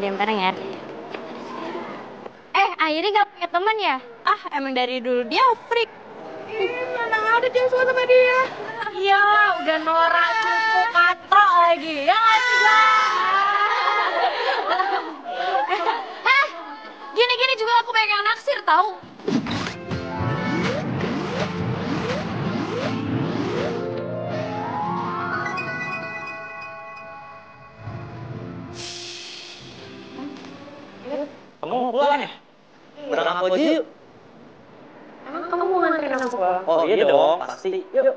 diam bareng ya. Akhirnya gak punya teman ya? Emang dari dulu dia freak. Mana ada dia suka sama dia. Iya, udah norak cupu katro lagi. Ya gak sih, gini-gini juga aku pengen naksir tahu. Kamu mau pulang ya? Berangkat aku aja yuk. Emang kamu mau nganterin aku pulang? Oh iya dong, pasti. Yuk.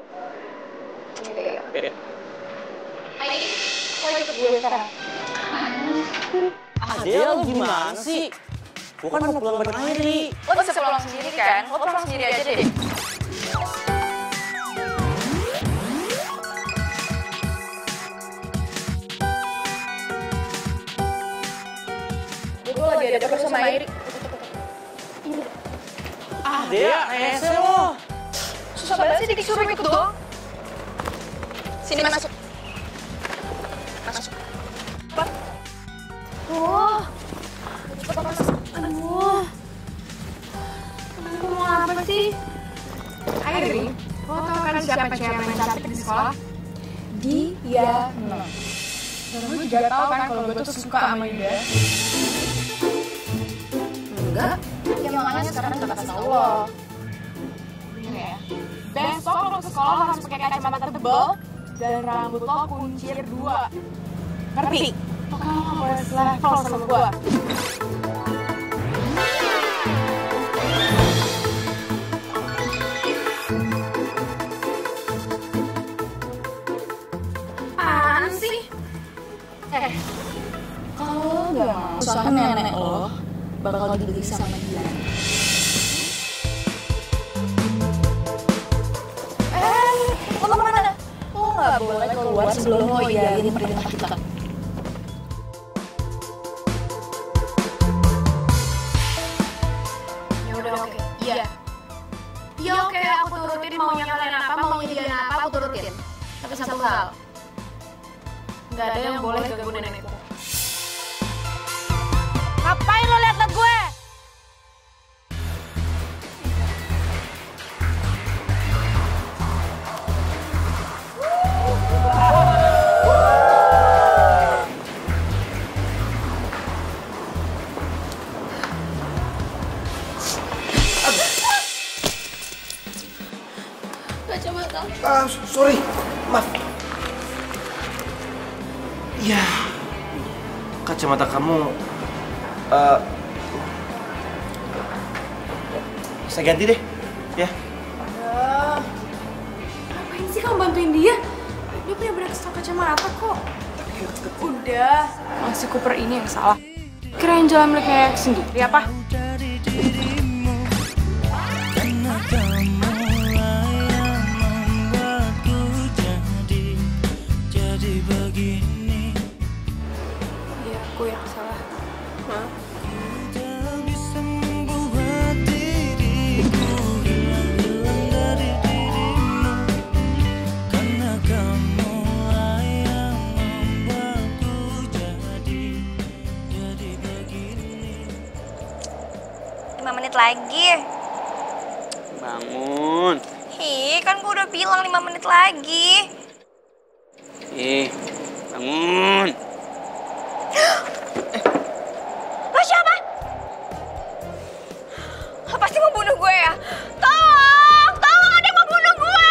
Ayo, mau ikut gue sekarang. Adel, lu gimana sih? Gua kan mau pulang bareng aja nih. Lo bisa pulang sendiri kan? Lo pulang sendiri aja deh. Gue lagi ada perlu sama Airi. Dia, ese lo. Susah banget sih disuruh ikut doang. Sini masuk. Masuk. Apa? Cepet masuk. Aduh. Kamu mau apa sih? Airi, lo tau kan siapa cewek yang cantik di sekolah? Diana. Dan lo juga tau kan kalau gue tuh suka sama dia. Enggak? Ya makanya sekarang udah kasih tau lo. Ini ya. Besok lo ke sekolah harus pakai kacamata tebal dan rambut lo kuncir 2. Ngerti? Pokoknya lo boleh selevel sama gue. Apaan sih? Kalau nggak mau usaha nenek lo bakal dibeli sama dia. Lo kemana? Lo nggak boleh keluar sebelum lo iyain perintah kita. Ya udah oke. Iya. Iya oke, aku turutin maunya kalian apa, maunya dia apa, aku turutin. Tapi satu hal, nggak ada yang boleh ganggu nenekku. Ngapain lo liat-liat gue? Sorry, maaf. Ya, kacamata kamu saya ganti deh, ya. Ngapain sih kamu bantuin dia? Dia punya banyak stok kacamata kok. Udah, masih Cooper ini yang salah. Kirain jalan miliknya sendiri apa? Aku yang salah. Maaf. Menit lagi. Bangun. Kan gue udah bilang 5 menit lagi. Bangun. Lo siapa? Lo pasti mau bunuh gue ya? Tolong ada yang mau bunuh gue.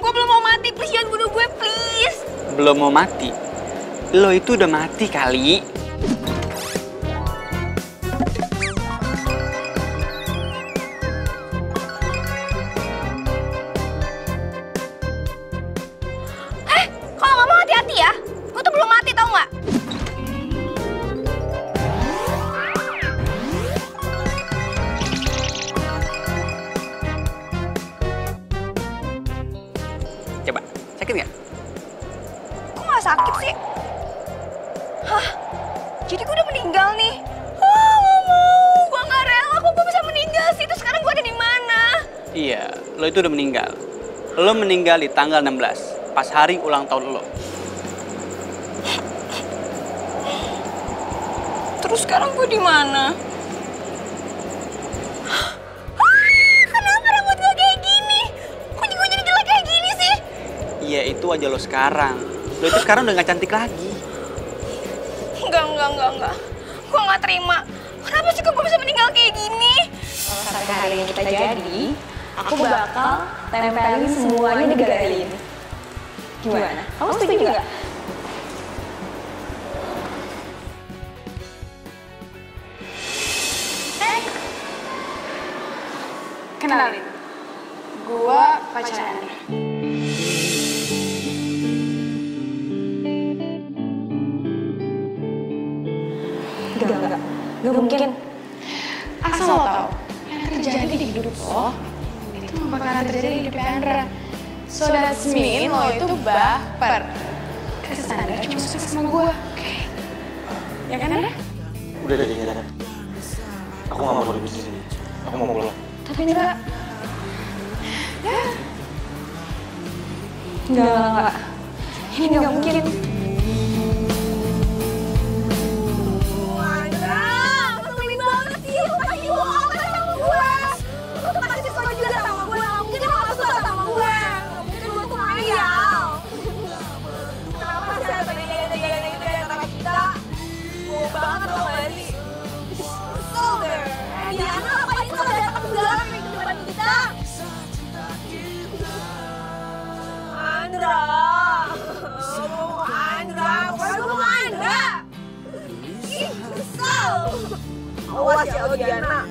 Gue belum mau mati, please jangan bunuh gue, please. Belum mau mati? Lo itu udah mati kali. Kalau nggak mau hati-hati ya. Gue tuh belum mati, tau nggak? Coba, sakit nggak? Kok nggak sakit sih? Hah? Jadi gue udah meninggal nih? Nggak mau. Gue nggak rela kok gue bisa meninggal sih. Terus sekarang gue ada di mana? Iya, lo itu udah meninggal. Lo meninggal di tanggal 16, pas hari ulang tahun lo. Terus sekarang gue di mana? Kenapa rambut gue kayak gini? Kok gue jadi jelek kayak gini sih? Iya, itu aja lo sekarang. Lo itu sekarang udah gak cantik lagi. Enggak. Gue gak terima. Kenapa sih kok gue bisa meninggal kayak gini? Kalau sampai hari ini kita jadi, aku bakal tempelin semuanya di galeri ini. Gimana? Kamu setuju nggak? Kenalin, gua pacar Andra. Gak mungkin. Asal lo tau, yang terjadi di hidup lo, itu gak bakalan terjadi di hidup Andra. So that's mean lo itu baper. Cause Andra cuma suka sama gua, oke? Ya kan, Andra? Udah deh, jangan. Aku gak mau ribut di sini. Aku mau pulang. Tapi enggak. Enggak. Ini enggak mungkin. Awas ya, Diana.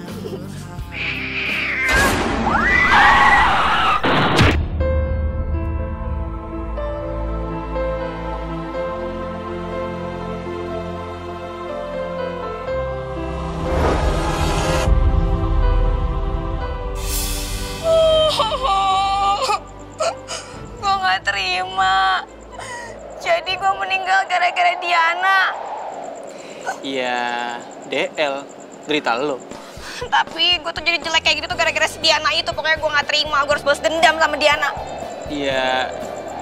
Gue gak terima. Jadi gue meninggal gara-gara Diana. Iya, DL. Derita lo. Tapi gue tuh jadi jelek kayak gitu tuh gara-gara si Diana itu. Pokoknya gue gak terima. Gue harus balas dendam sama Diana. Iya,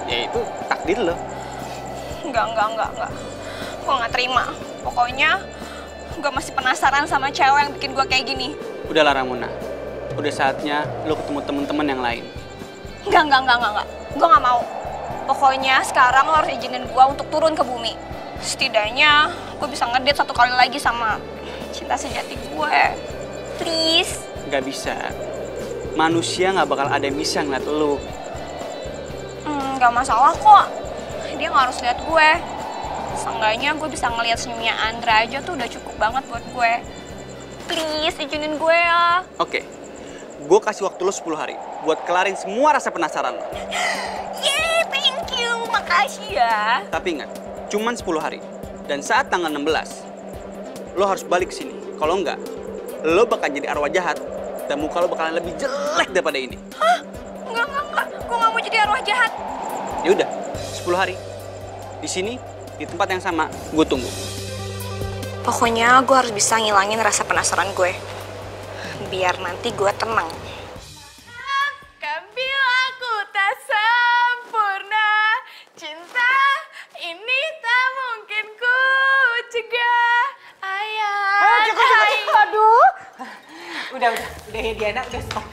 ya itu takdir lo. Enggak. Gue gak terima. Pokoknya gue masih penasaran sama cewek yang bikin gue kayak gini. Udahlah Ramona. Udah saatnya lo ketemu temen-temen yang lain. Enggak. Gue gak mau. Pokoknya sekarang lo harus izinin gue untuk turun ke bumi. Setidaknya gue bisa ngedate satu kali lagi sama cinta sejati gue. Please. Gak bisa. Manusia gak bakal ada yang bisa ngeliat lo. Gak masalah kok. Dia gak harus lihat gue. Seenggaknya gue bisa ngeliat senyumnya Andra aja tuh udah cukup banget buat gue. Please, izinin gue ya. Oke. Gue kasih waktu lo 10 hari buat kelarin semua rasa penasaran lo. Yeay, thank you. Makasih ya. Tapi ingat, cuman 10 hari. Dan saat tanggal 16, lo harus balik ke sini. Kalau enggak, lo bakal jadi arwah jahat dan muka lo bakalan lebih jelek daripada ini. Hah? Enggak. Gue gak mau jadi arwah jahat. Ya udah, 10 hari. Di sini, di tempat yang sama, gue tunggu. Pokoknya gue harus bisa ngilangin rasa penasaran gue. Biar nanti gue tenang. Kambil aku tak sempurna, cinta ini tak mungkin ku cegah. Aduh. Udah ya Diana, udah stop.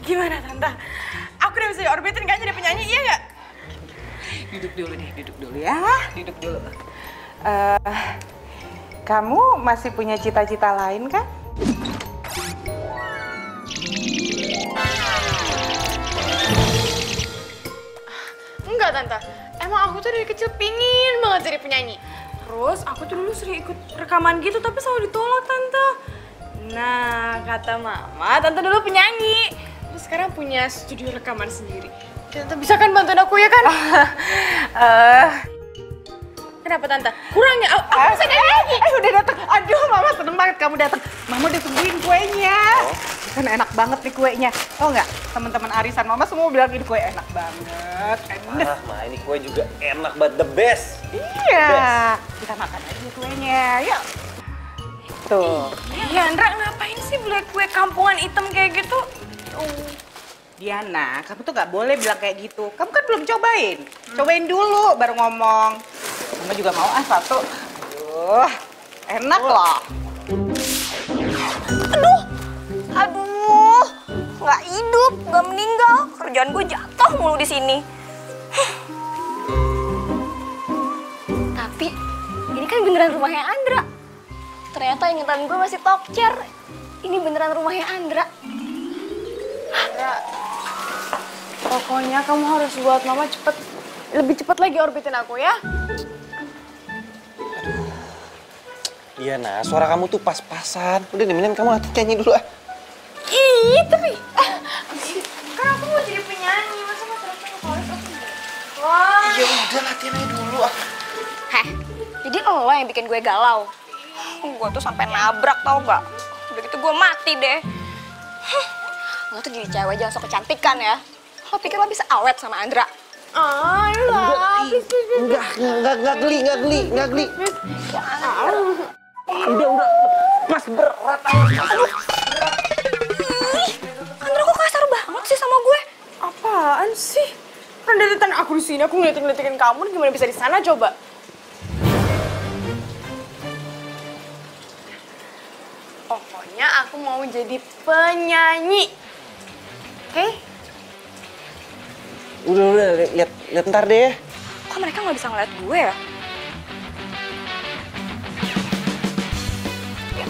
Gimana Tante? Aku udah bisa diorbitin kan jadi penyanyi, iya nggak? Duduk dulu ya. Kamu masih punya cita-cita lain kan? Enggak Tante, emang aku tuh dari kecil pingin banget jadi penyanyi. Terus aku tuh dulu sering ikut rekaman gitu tapi selalu ditolak Tante. Nah kata Mama, Tante dulu penyanyi. Terus sekarang punya studio rekaman sendiri. Tante bisa kan bantuin aku ya kan? Kenapa Tante? Kurangnya, aku bisa nyanyi. Udah datang. Aduh, Mama seneng banget kamu datang. Mama udah tungguin kuenya. Kan enak banget nih kuenya. Tau nggak? Teman-teman arisan Mama semua bilang ini kue enak banget. Enak. Ma, ini kue juga enak banget, the best. Iya. Kita makan aja kuenya. Yuk. Tuh. Iya Andra, ngapain sih beli kue kampungan hitam kayak gitu? Diana, kamu tuh nggak boleh bilang kayak gitu. Kamu kan belum cobain. Cobain dulu baru ngomong. Mama juga mau satu. Aduh, Enak loh. Aduh, nggak hidup, nggak meninggal. Kerjaan gue jatuh mulu di sini. Tapi ini kan beneran rumahnya Andra. Ternyata ingatan gue masih tokcer. Ini beneran rumahnya Andra. Andra, pokoknya kamu harus buat mama lebih cepet lagi orbitin aku ya. Iya, nah, suara kamu tuh pas-pasan. Udah nih, mendingan kamu nyanyi dulu ah. Ih, tapi kan aku mau jadi penyanyi, masa mau terus vokalis aku? Wah. Ya udah, latihan aja dulu ah. Heh, jadi lo yang bikin gue galau. Gue tuh sampai nabrak tau gak? Udah gitu gue mati deh. Lo tuh jadi cewek jangan sok kecantikan ya. Lo pikir lo bisa awet sama Andra? Ayolah, Enggak geli. Udah, pas berat aja. Andra kok kasar banget sih sama gue? apaan sih? Kan dari tadi aku di sini, aku ngeliatin kamu, gimana bisa di sana coba? Pokoknya aku mau jadi penyanyi, oke? Udah, lihat ntar deh. Kok mereka nggak bisa ngeliat gue ya?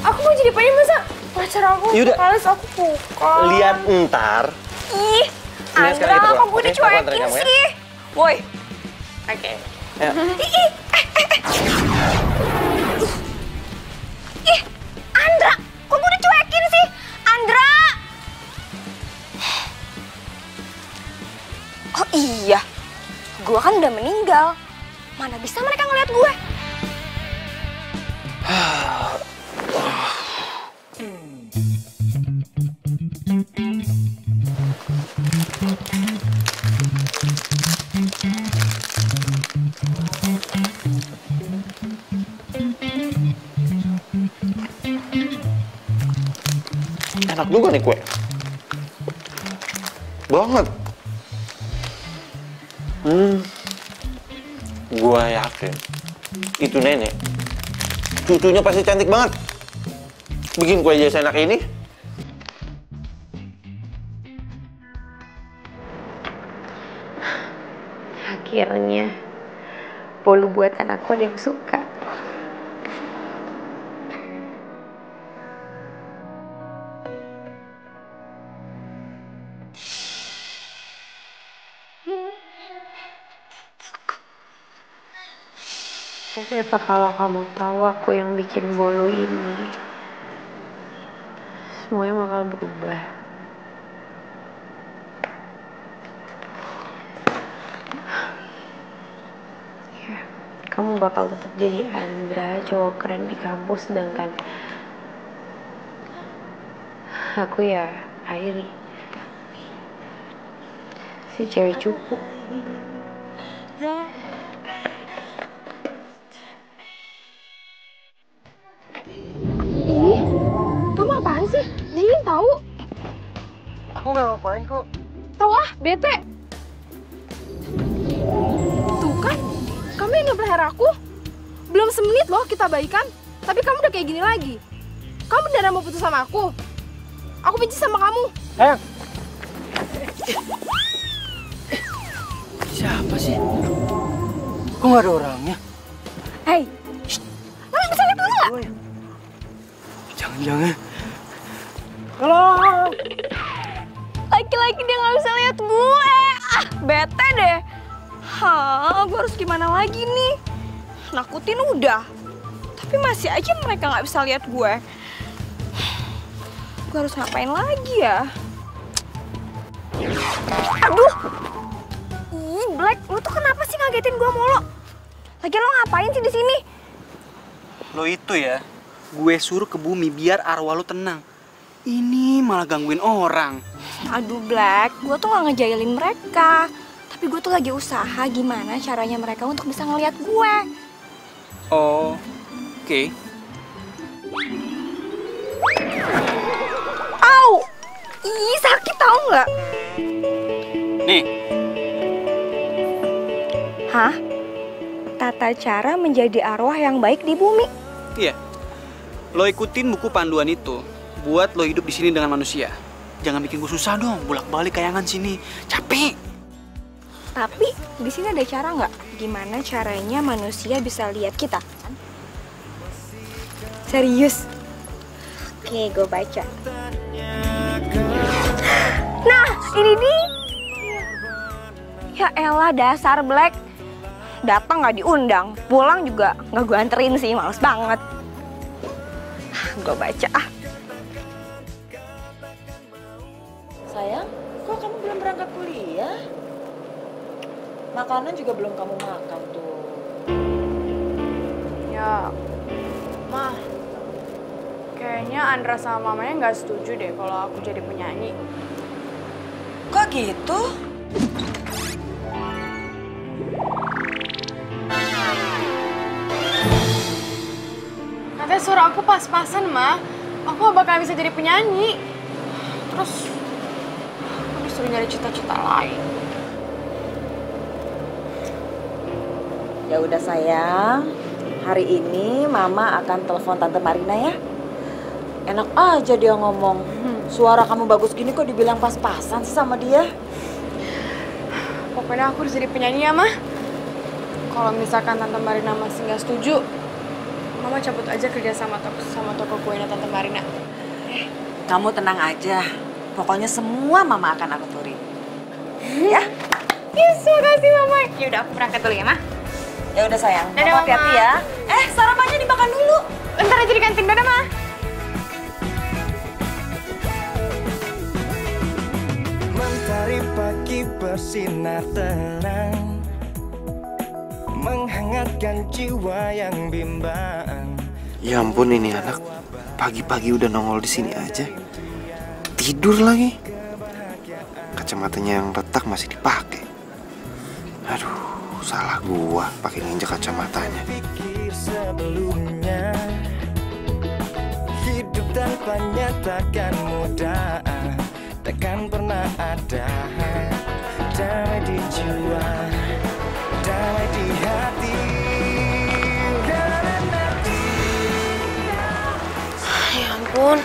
Aku mau jadi penyanyi, masa pacar aku Yaudah. vokalis aku bukan. Lihat ntar. Ih, Mendingan sekarang Andra, kita kok pulang, gue oke? Aku dicuekin anterin kamu ya. sih? Woi, Oke. Ya. ih, Andra, kok gue dicuekin sih? Andra! Oh iya, gue kan udah meninggal. Mana bisa mereka ngeliat gue? Enak juga nih kue. Banget. Gua yakin itu nenek. Cucunya pasti cantik banget. Bikin kue aja seenak ini. Akhirnya bolu buatan aku ada yang suka. Tapi apa kalau kamu tahu aku yang bikin bolu ini, semuanya bakal berubah. Ya, kamu bakal tetap jadi Andra, cowok keren di kampus, sedangkan aku ya Airi, si cewek cupu. Kamu apaan sih? Dingin tahu? Aku nggak ngapain kok. Tahu ah, bete. Tuh kan, kamu yang ngebelahar aku. Belum semenit loh kita baikan, tapi kamu udah kayak gini lagi. Kamu beneran mau putus sama aku? Aku benci sama kamu. Sayang. Siapa sih? Kok nggak ada orangnya? Hei, lo bisa lihat dulu nggak? Jangan-jangan. Laki-laki dia nggak bisa lihat gue. Ah, bete deh. Hah, gue harus gimana lagi nih? Nakutin udah, tapi masih aja mereka nggak bisa lihat gue. Gue harus ngapain lagi ya? Aduh, ih Black, lu tuh kenapa sih ngagetin gue mulu? Lagian lo ngapain sih di sini? Lo itu ya, gue suruh ke bumi biar arwah lo tenang. Ini malah gangguin orang. Aduh Black, gue tuh gak ngejailin mereka. Tapi gue tuh lagi usaha gimana caranya mereka untuk bisa ngelihat gue. Oh, oke. Au! Ih, sakit tau nggak? Nih, Hah? Tata cara menjadi arwah yang baik di bumi. iya. Lo ikutin buku panduan itu buat lo hidup di sini dengan manusia. Jangan bikin gue susah dong, bolak-balik kayangan sini. Capek. Tapi di sini ada cara nggak? Gimana caranya manusia bisa lihat kita? Serius? Oke, gue baca. Nah, ini dia. Ya elah, dasar Black. Datang nggak diundang, pulang juga nggak gue anterin sih, males banget. Gue baca ah. Sayang, kok kamu belum berangkat kuliah? Makanan juga belum kamu makan tuh. Ya, Mah, kayaknya Andra sama mamanya nggak setuju deh kalau aku jadi penyanyi. Kok gitu? Katanya suara aku pas-pasan, Mah. Aku gak bakal bisa jadi penyanyi. Terus, aku disuruh nyari cita-cita lain. Ya udah sayang, hari ini Mama akan telepon Tante Marina ya. Enak aja dia ngomong. Suara kamu bagus gini kok dibilang pas-pasan sih sama dia. Pokoknya aku harus jadi penyanyi ya, Mah. Kalau misalkan Tante Marina masih nggak setuju, Mama cabut aja kerja sama toko kuenya Tante Marina. Kamu tenang aja. Pokoknya semua Mama akan aku turin. Ya? Yes, makasih Mama. Yaudah, aku berangkat dulu ya, Mah. Ya udah sayang, Dadah, Mama hati-hati Mama. ya. Sarapannya dimakan dulu. Ntar aja di kantin, dadah, Mah. Mentari pagi bersinar terang, menghangatkan jiwa yang bimbang. Ya ampun, ini anak pagi-pagi udah nongol di sini aja. Tidur lagi. Kacamatanya yang retak masih dipakai. Aduh, salah gua pakai nginjek kacamatanya. Pikir sebelumnya, hidup tanpanya takkan mudah, takkan pernah ada damai di jiwa, damai di hati. Ya ampun,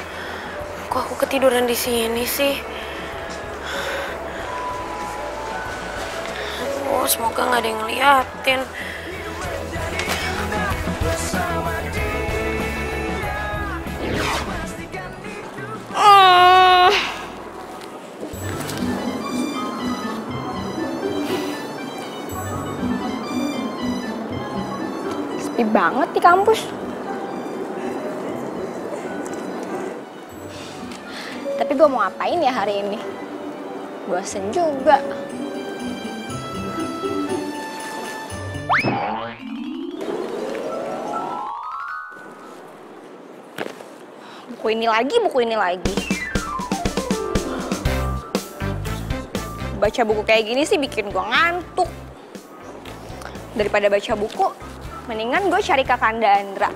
kok aku ketiduran di sini sih? Aduh, semoga nggak ada yang ngeliatin. Sepi banget di kampus. Tapi gue mau ngapain ya hari ini? Bosen juga. Buku ini lagi. Baca buku kayak gini sih bikin gue ngantuk. Daripada baca buku, mendingan gue cari Kakanda Andra.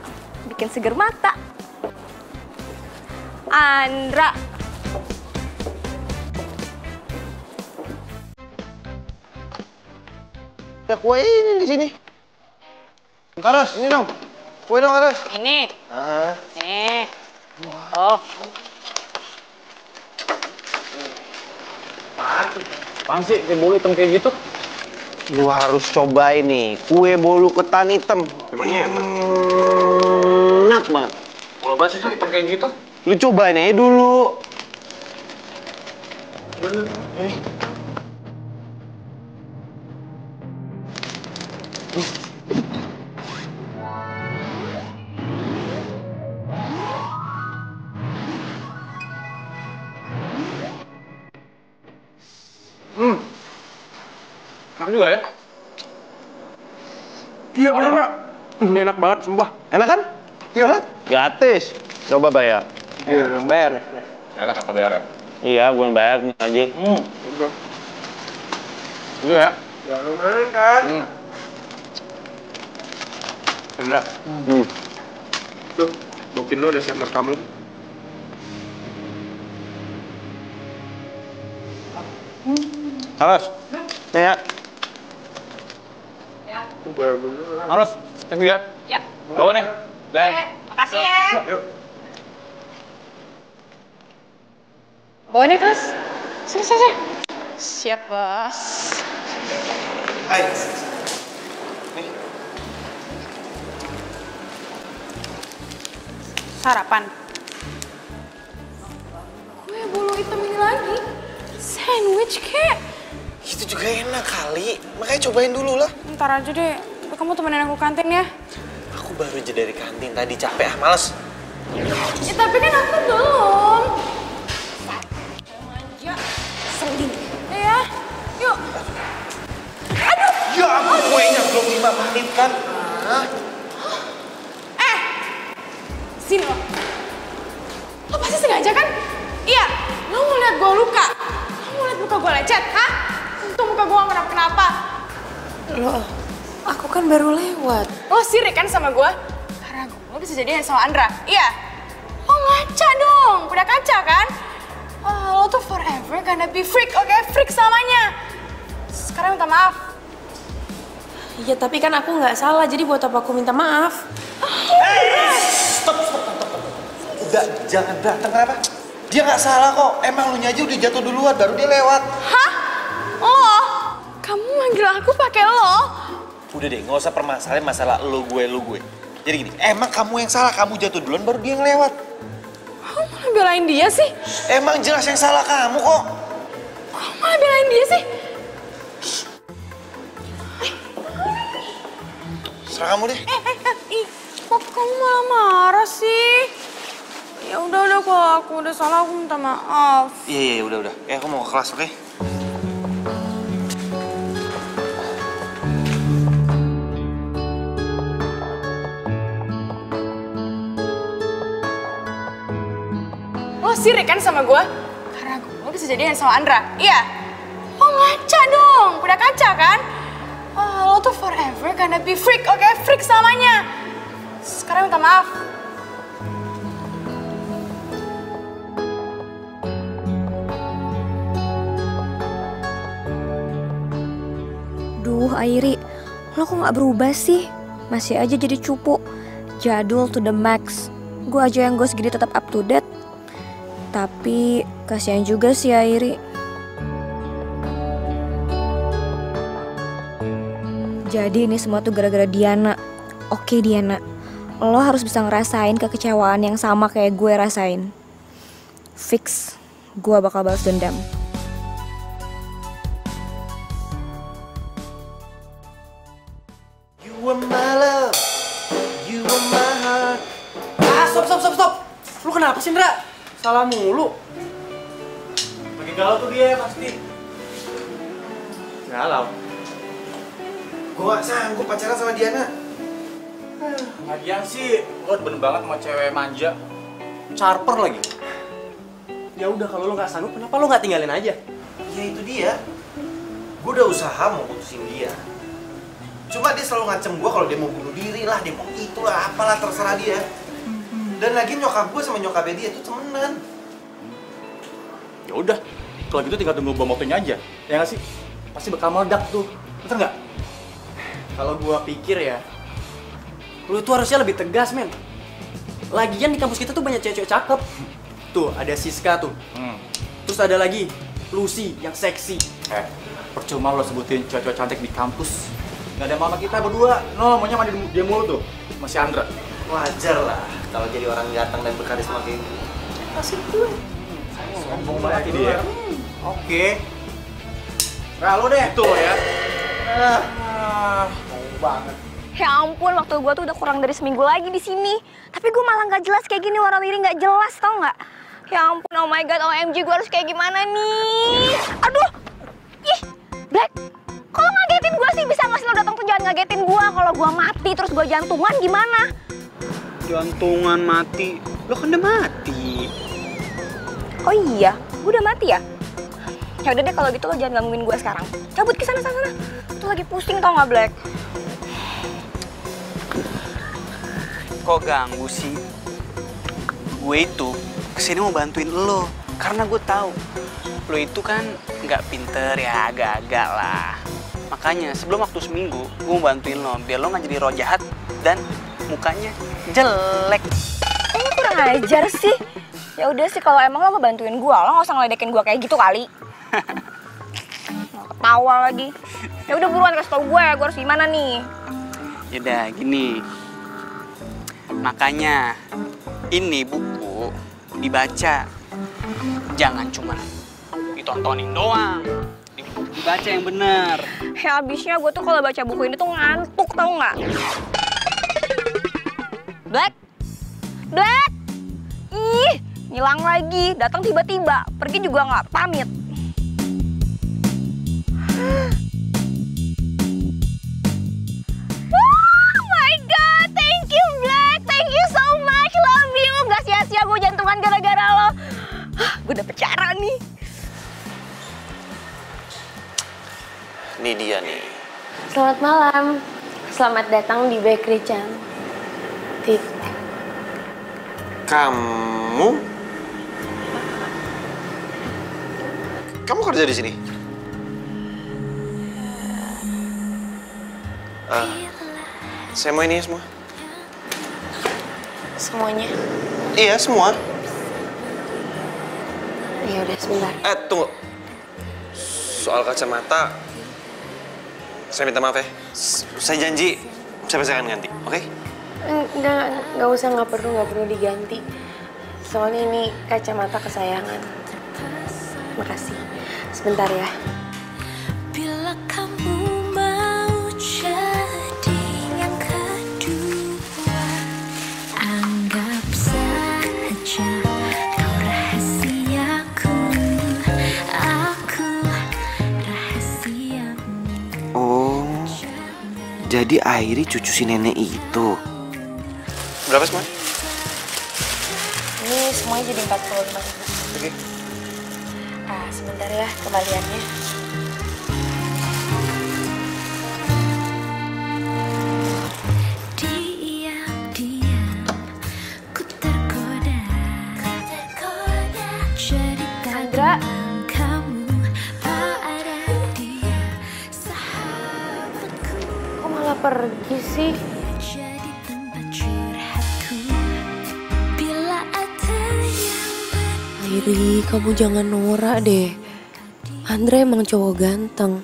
Bikin seger mata. Andra. Ya kue ini di sini. Karas, ini dong. Kue dong, Karas. Ini. Ah. Nih. Oh. Apaan sih kayak bolu hitam kayak gitu? Lu harus cobain nih, kue bolu ketan hitam. Emangnya enak? Enak banget. Kalau bahasa sih hitam kayak gitu? Lu cobain aja dulu. Enak juga ya? Iya, enak. Ini enak banget, sumpah. Enak kan? Iya kan? Gratis. Coba bayar. Iya, bayar. Enak apa bayar? Iya, gue bayar nih aja. Udah. Iya ya? Ya, lumayan kan? Enak. Tuh, mungkin lo udah siap merekam lo. Harus. Nih ya. Harus, thank you ya. Ya. Bawa nih. Dan. Makasih ya. Yuk. Bawa nih, kelas. Sini. Siap, Bos. Hai. Sarapan. Kue bolu hitam ini lagi. Sandwich kek. Itu juga enak kali. Makanya cobain dulu lah. Ntar aja deh. Tapi kamu temenin aku kantin ya. Aku baru aja dari kantin tadi, capek males. Ya tapi kan aku belum. Manja. Selin. Ya, yuk. Aduh. Ya ampun, kuenya belum 5 menit kan. Sini lo. Lo pasti sengaja kan? Iya, lo mau lihat gue luka. Lo mau lihat muka gue lecet, hah? Untung muka gue gak kenapa-kenapa. Loh, aku kan baru lewat. Lo sirik kan sama gue? Karena gue bisa jadian sama Andra, iya? Lo ngaca dong, udah kaca kan? Lo tuh forever gonna be freak, oke? Freak selamanya. Sekarang minta maaf. Iya, tapi kan aku nggak salah, jadi buat apa aku minta maaf? Stop. Udah, jangan berantem, kenapa? Dia nggak salah kok. Emang lu aja udah jatuh duluan, baru dia lewat. Hah? Lo? Kamu manggil aku pakai lo? Udah deh, nggak usah permasalahin masalah lu gue. Jadi gini, emang kamu yang salah, kamu jatuh duluan baru dia yang lewat. Kamu malah belain dia sih? Emang jelas yang salah kamu kok. Kamu malah belain dia sih? Serah kamu deh. Kok kamu malah marah sih? Ya udah kalau aku udah salah aku minta maaf. Iya, udah. Aku mau ke kelas, oke? Lo sirik kan sama gue? Karena gue bisa jadian sama Andra, iya? Lo ngaca dong, udah kaca kan? Lo tuh forever gonna be freak, oke? Freak selamanya. Sekarang minta maaf. Duh, Airi, lo kok nggak berubah sih? Masih aja jadi cupu, jadul to the max. Gue aja yang gue segini tetap up to date. Tapi kasihan juga sih Airi. Jadi ini semua tuh gara-gara Diana. Oke Diana, lo harus bisa ngerasain kekecewaan yang sama kayak gue rasain. Fix, gue bakal balas dendam. You are my love, you are my heart. Stop. Lu kenapa sih, Ndra? Salah mulu. Lagi galau tuh dia pasti. Galau? Gue gak sanggup pacaran sama Diana. Lagian sih, lo bener banget sama cewek manja. Charper lagi. Ya udah, kalau lo nggak sanggup, kenapa lo nggak tinggalin aja? Ya itu dia. Gue udah usaha mau putusin dia. Cuma dia selalu ngancem gue kalau dia mau bunuh diri lah, dia mau itulah, apalah, terserah dia. Dan lagi nyokap gue sama nyokapnya dia tuh temenan. Ya udah, kalau gitu tinggal tunggu bom waktunya aja. Ya nggak sih? Pasti bakal meledak tuh. Betul nggak? Kalau gua pikir ya, lu tuh harusnya lebih tegas, men. Lagian di kampus kita tuh banyak cewek-cewek cakep. Tuh, ada Siska tuh. Terus ada lagi Lucy yang seksi. Percuma lo sebutin cewek-cewek cantik di kampus. Gak ada mama kita berdua. No, maunya mandi dia mulu tuh. Masih Andra. Wajar lah kalau jadi orang ganteng dan berkarisma kayak gitu. Asik gue. Sombong banget dia. Oke. Nah, lo deh. Itu lo ya. Mau banget. Ya ampun, waktu gue tuh udah kurang dari seminggu lagi di sini. Tapi gue malah nggak jelas kayak gini, warawiri nggak jelas, tau nggak? Ya ampun, oh my god, OMG, gue harus kayak gimana nih? Aduh, ih, Black, kalau ngagetin gue sih bisa nggak sih lo datang tuh jangan ngagetin gue. Kalau gue mati terus gue jantungan gimana? Jantungan mati? Lo kan udah mati. Oh iya, gue udah mati ya? Ya udah deh kalau gitu lo jangan gangguin gue sekarang. Cabut ke sana. Tuh lagi pusing tau nggak, Black? Kok ganggu sih? Gue itu kesini mau bantuin lo. Karena gue tahu lo itu kan nggak pinter ya, agak-agak lah. Makanya sebelum waktu seminggu, gue mau bantuin lo biar lo nggak jadi roh jahat dan mukanya jelek. Ini kurang ajar sih. Ya udah sih, kalau emang lo mau bantuin gue, lo nggak usah ngeledekin gue kayak gitu kali. Ketawa lagi. Ya udah buruan kasih tau gue harus gimana nih. Yaudah gini. Makanya ini buku dibaca. Jangan cuma ditontonin doang. Dibaca yang bener. Ya abisnya gue tuh kalau baca buku ini tuh ngantuk, tau nggak? Black? Black? Ih, ngilang lagi. Datang tiba-tiba. Pergi juga nggak pamit. Oh my God, thank you Black. Thank you so much. Love you. Gak sia-sia gue jantungan gara-gara lo. Gue dapet cara nih. Ini dia nih. Selamat malam. Selamat datang di Bakery Cantik. Kamu kerja di sini? Saya mau ini semua. Semuanya. Iya, semua. Ya udah sebentar. Tunggu. Soal kacamata, saya minta maaf ya. Saya janji, saya pasti akan ganti, oke? Nggak usah, nggak perlu diganti. Soalnya ini kacamata kesayangan. Makasih. Sebentar ya. Bila kamu mau jadi yang kedua, anggap saja kau rahasiaku, aku rahasiamu. Oh, jadi Airi cucu si nenek itu. Berapa semua? Ini semuanya jadi 45.000. Oke. Sebentar ya kembaliannya. Diam-diam ku tergoda jadi Sandra. kamu. Oh ada dia sahabatku, Kok malah pergi sih? jadi tempat curhatku bila ada yang Airi, kamu jangan norak deh. Andre emang cowok ganteng.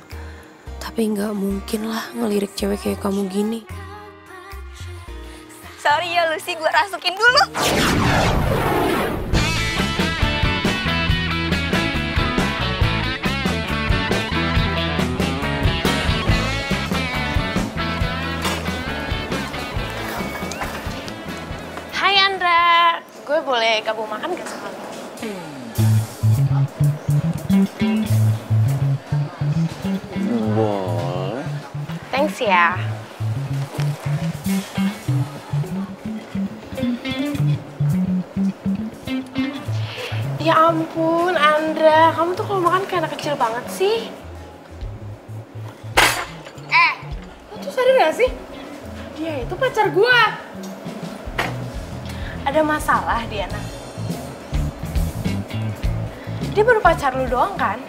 Tapi nggak mungkin lah ngelirik cewek kayak kamu gini. Sorry ya Lucy, gue rasukin dulu. Hai Andra, gue boleh gabung makan gak sama lo? Boleh. Thanks ya. Ya ampun Andra, kamu tuh kalau makan kayak anak kecil banget sih. Lo tuh sadar gak sih? Dia itu pacar gue. Ada masalah Diana? Dia baru pacar lu doang kan?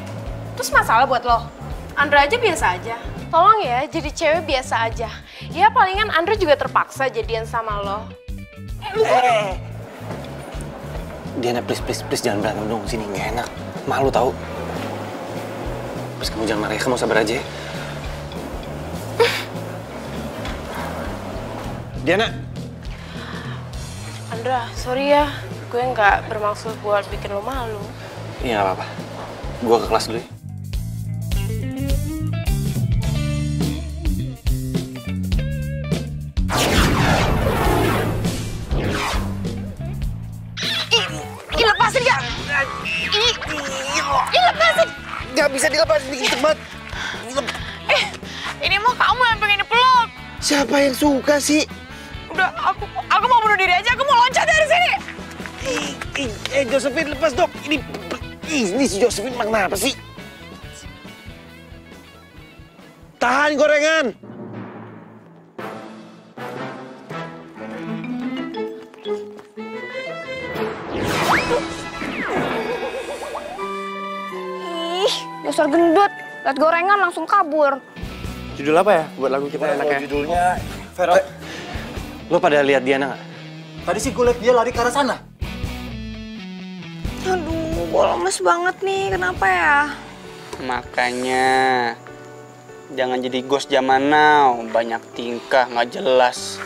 Terus masalah buat lo? Andra aja biasa aja. Tolong ya, jadi cewek biasa aja. Ya palingan Andra juga terpaksa jadian sama lo. Diana, please jangan berantem dong sini, nggak enak. Malu tau. Terus kamu jangan marah ya, kamu sabar aja ya. Diana. Andra, sorry ya. Gue nggak bermaksud buat bikin lo malu. Iya, nggak apa-apa. Gue ke kelas dulu ya. Lepasin gak? Lepasin! Gak bisa dilepasin, bikin cepat. Ini mah kamu yang pengen dipeluk. Siapa yang suka sih? Udah, aku mau bunuh diri aja, aku mau loncat dari sini. Josephine, lepas dong. Ini si Josephine kenapa sih? Tahan gorengan. Ih, dasar gendut. Lihat gorengan langsung kabur. Judul apa ya buat lagu kita enaknya? Judulnya Vero. Lo pada lihat Diana nggak? Tadi sih gue liat dia lari ke arah sana. Aduh, gue lemes banget nih. Kenapa ya? Makanya jangan jadi ghost zaman now. Banyak tingkah nggak jelas.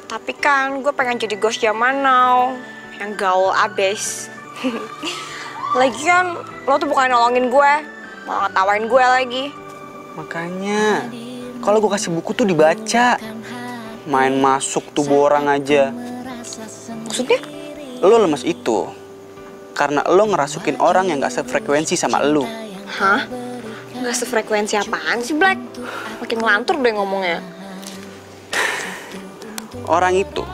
Tapi kan gue pengen jadi ghost zaman now. Yang gaul abis. Lagian lo tuh bukan nolongin gue, malah ngetawain gue lagi. Makanya kalau gue kasih buku tuh dibaca. Main masuk tubuh orang aja. Maksudnya? Lo lemes itu karena lo ngerasukin orang yang gak sefrekuensi sama lo. Hah? Gak sefrekuensi apaan sih, Black? Makin ngelantur deh ngomongnya. Orang itu,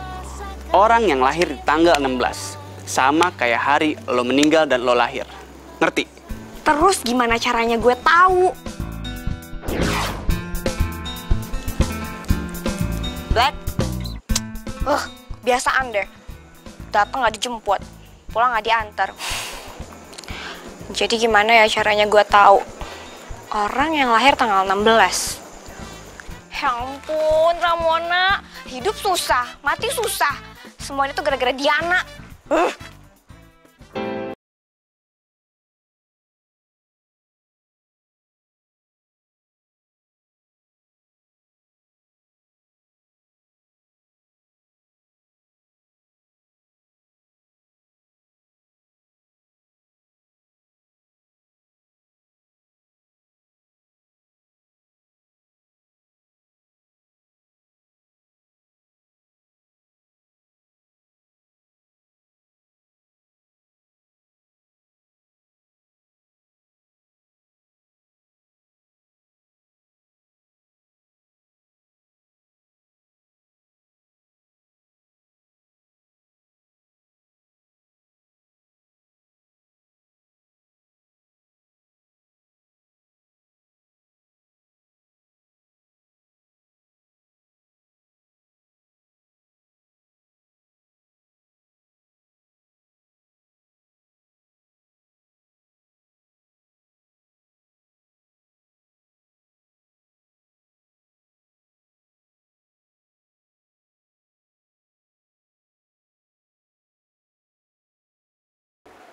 orang yang lahir di tanggal 16. Sama kayak hari lo meninggal dan lo lahir. Ngerti? Terus gimana caranya gue tahu? Black? Biasaan deh. Datang nggak dijemput, pulang nggak diantar. Jadi gimana ya caranya gue tahu orang yang lahir tanggal 16? Ya ampun, Ramona, hidup susah, mati susah. Semuanya tuh gara-gara Diana.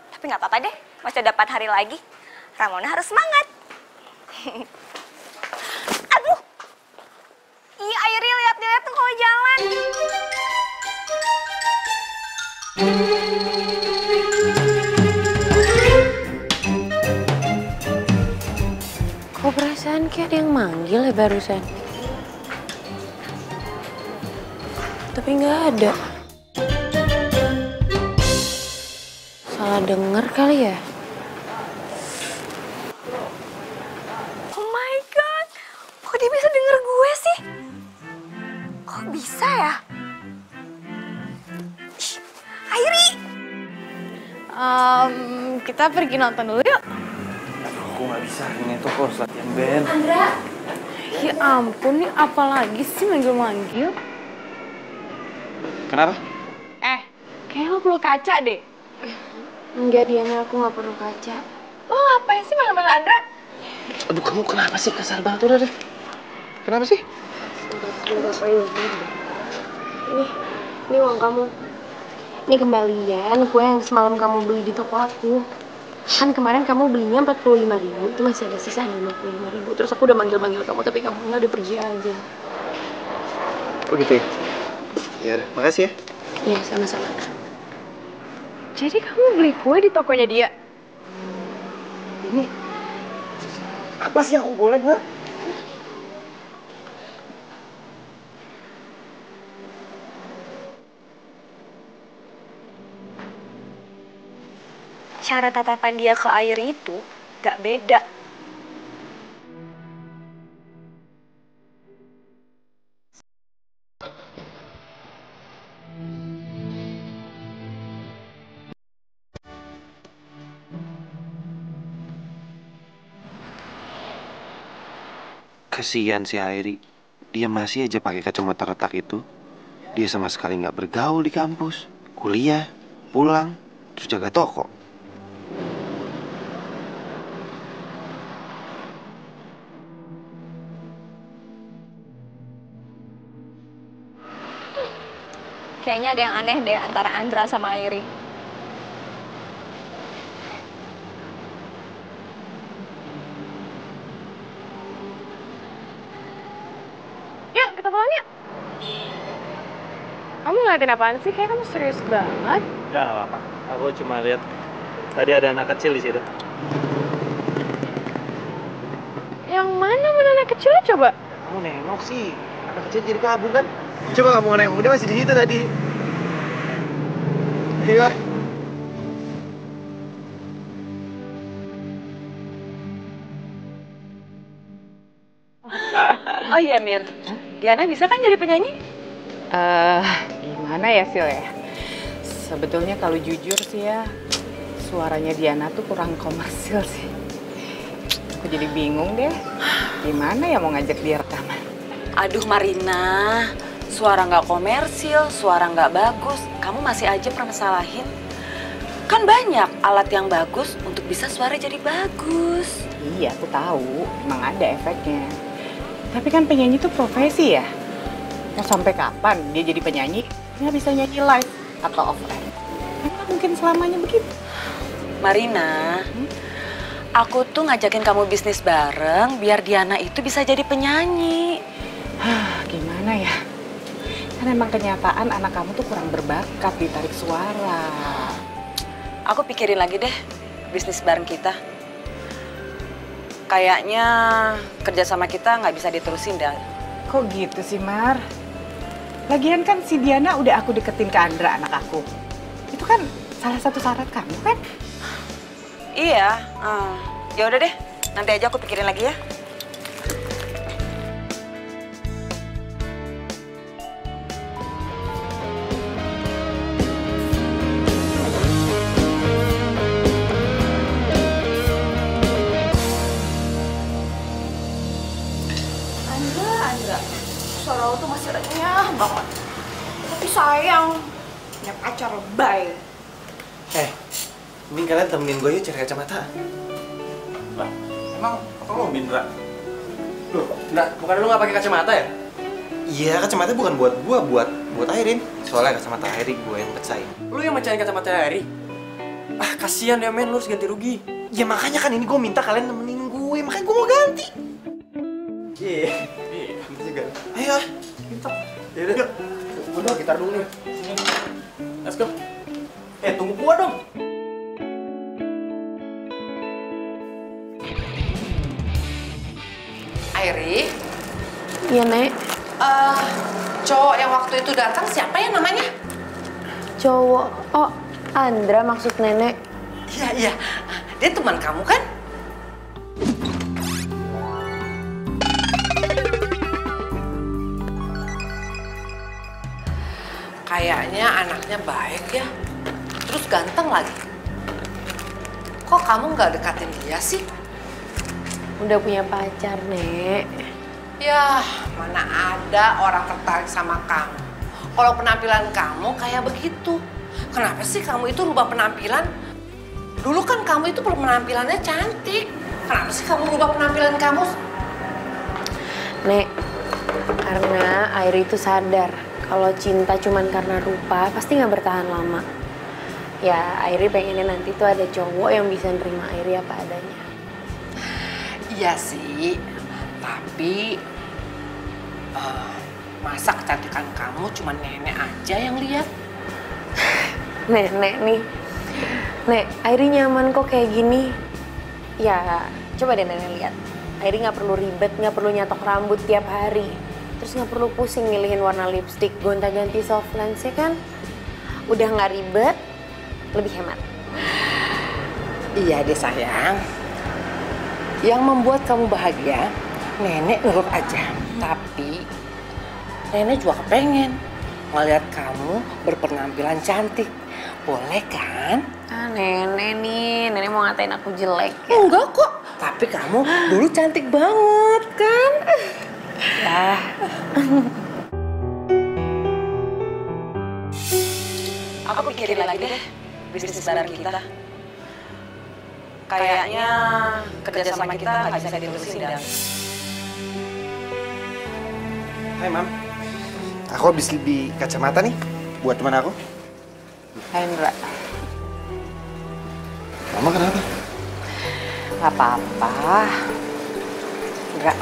Tapi nggak apa-apa deh, masih ada 4 hari lagi. Ramona harus semangat. Aduh, iya Airi lihat-lihat tuh kalau jalan. Kok perasaan kayak ada yang manggil ya barusan? Tapi nggak ada. Salah denger kali ya? Oh my god, kok dia bisa denger gue sih? Kok bisa ya? Shh, Airi! Kita pergi nonton dulu yuk. Aduh, aku nggak bisa ini tuh harus latihan band. Andra! Ya ampun, nih apalagi sih manggil-manggil? Kenapa? Kayaknya lo perlu kaca deh. Enggak, Diana, aku nggak perlu kaca. Lo ngapain sih manggil-manggil Andra? Aduh, kamu kenapa sih? Kasar banget udah deh. Kenapa sih? Ini uang kamu. Ini kembalian kue yang semalam kamu beli di toko aku. Kan kemarin kamu belinya 45.000, itu masih ada sisa 55.000. Terus aku udah manggil-manggil kamu, tapi kamu nggak, udah pergi aja. Oh gitu ya? Ya udah, makasih ya. Iya, sama-sama. Jadi kamu beli kue di tokonya dia? Ini apa sih yang aku boleh, ha? Cara tatapan dia ke Airi itu gak beda. Kasihan si Airi. Dia masih aja pakai kacamata retak itu. Dia sama sekali nggak bergaul di kampus. Kuliah, pulang, terus jaga toko. Kayaknya ada yang aneh deh antara Andra sama Airi. ngeliatin apaan sih? Kayak kamu serius banget. Ya, nggak apa-apa. Aku cuma lihat tadi ada anak kecil di situ. Yang mana anak kecilnya coba? Kamu nengok sih. Anak kecil jadi kabur kan? Coba kamu nengok, dia masih di situ tadi. Iya. Oh iya Mir, Diana bisa kan jadi penyanyi? Gimana ya Sil ya? Sebetulnya kalau jujur sih ya, suaranya Diana tuh kurang komersil sih. Aku jadi bingung deh, gimana ya mau ngajak dia rekaman. Aduh Marina, suara nggak komersil, suara nggak bagus, kamu masih aja permasalahin. Kan banyak alat yang bagus untuk bisa suara jadi bagus. Iya, aku tahu, emang ada efeknya. Tapi kan penyanyi itu profesi ya. Mau sampai kapan dia jadi penyanyi? Nggak bisa nyanyi live atau off air. Kan mungkin selamanya begitu. Marina, aku tuh ngajakin kamu bisnis bareng biar Diana itu bisa jadi penyanyi. Gimana ya? Kan emang kenyataan anak kamu tuh kurang berbakat di tarik suara. Aku pikirin lagi deh bisnis bareng kita. Kayaknya kerja sama kita nggak bisa diterusin dah. Kok gitu sih, Mar? Lagian kan si Diana udah aku deketin ke Andra, anak aku. Itu kan salah satu syarat kamu kan? Iya, ya udah deh. Nanti aja aku pikirin lagi ya. Andra, suara lo tuh masih renyah banget. Tapi sayang, punya pacar lebay. Mending kalian temenin gue yuk cari kacamata. Lah, emang lo Bindra? Loh, bukan lu nggak pakai kacamata ya? Iya, kacamata bukan buat gue, buat Airin. Soalnya kacamata Airin gue yang pecahin. Lu yang mecahin kacamata Harry? Ah, kasihan ya men, lu harus ganti rugi. Ya makanya kan ini gue minta kalian nemenin gue, makanya gue mau ganti. Iya, gitu juga. Ayo, Kita. Yaudah, yuk. Gue bawa gitar dulu nih. Sini. Let's go. Tunggu gua dong. Airi, Iya, Nek. cowok yang waktu itu datang siapa ya namanya? Cowok. Oh, Andra maksud Nenek. Iya, dia teman kamu kan? Kayaknya anaknya baik ya, terus ganteng lagi. Kok kamu nggak dekatin dia sih? Udah punya pacar, Nek. Ya, mana ada orang tertarik sama kamu. Kalau penampilan kamu kayak begitu. Kenapa sih kamu itu rubah penampilan? Dulu kan kamu itu penampilannya cantik. Kenapa sih kamu rubah penampilan kamu? Nek, karena Airi itu sadar kalau cinta cuman karena rupa pasti nggak bertahan lama. Ya, Airi pengennya nanti tuh ada cowok yang bisa nerima Airi apa adanya. Iya sih, tapi masa kecantikan kamu cuma nenek aja yang lihat? Nenek nih. Nek, Airi nyaman kok kayak gini. Ya, coba deh Nenek lihat. Airi nggak perlu ribet, nggak perlu nyatok rambut tiap hari. Terus nggak perlu pusing milihin warna lipstick, gonta-ganti soft lens, ya kan? Udah nggak ribet, lebih hemat. Iya deh sayang. Yang membuat kamu bahagia, nenek nurut aja. Tapi nenek juga kepengen ngeliat kamu berpenampilan cantik. Boleh kan? Ah, Nenek nih, Nenek mau ngatain aku jelek ya? Enggak kok, tapi kamu dulu cantik banget kan? Ya. Aku pikirin lagi deh bisnis bareng kita. Kayaknya kerja sama kita nggak bisa diterusin dan. Hai Mam, aku habis beli kacamata nih buat teman aku. Hai Indra. Mama kenapa? Gak apa-apa. Enggak.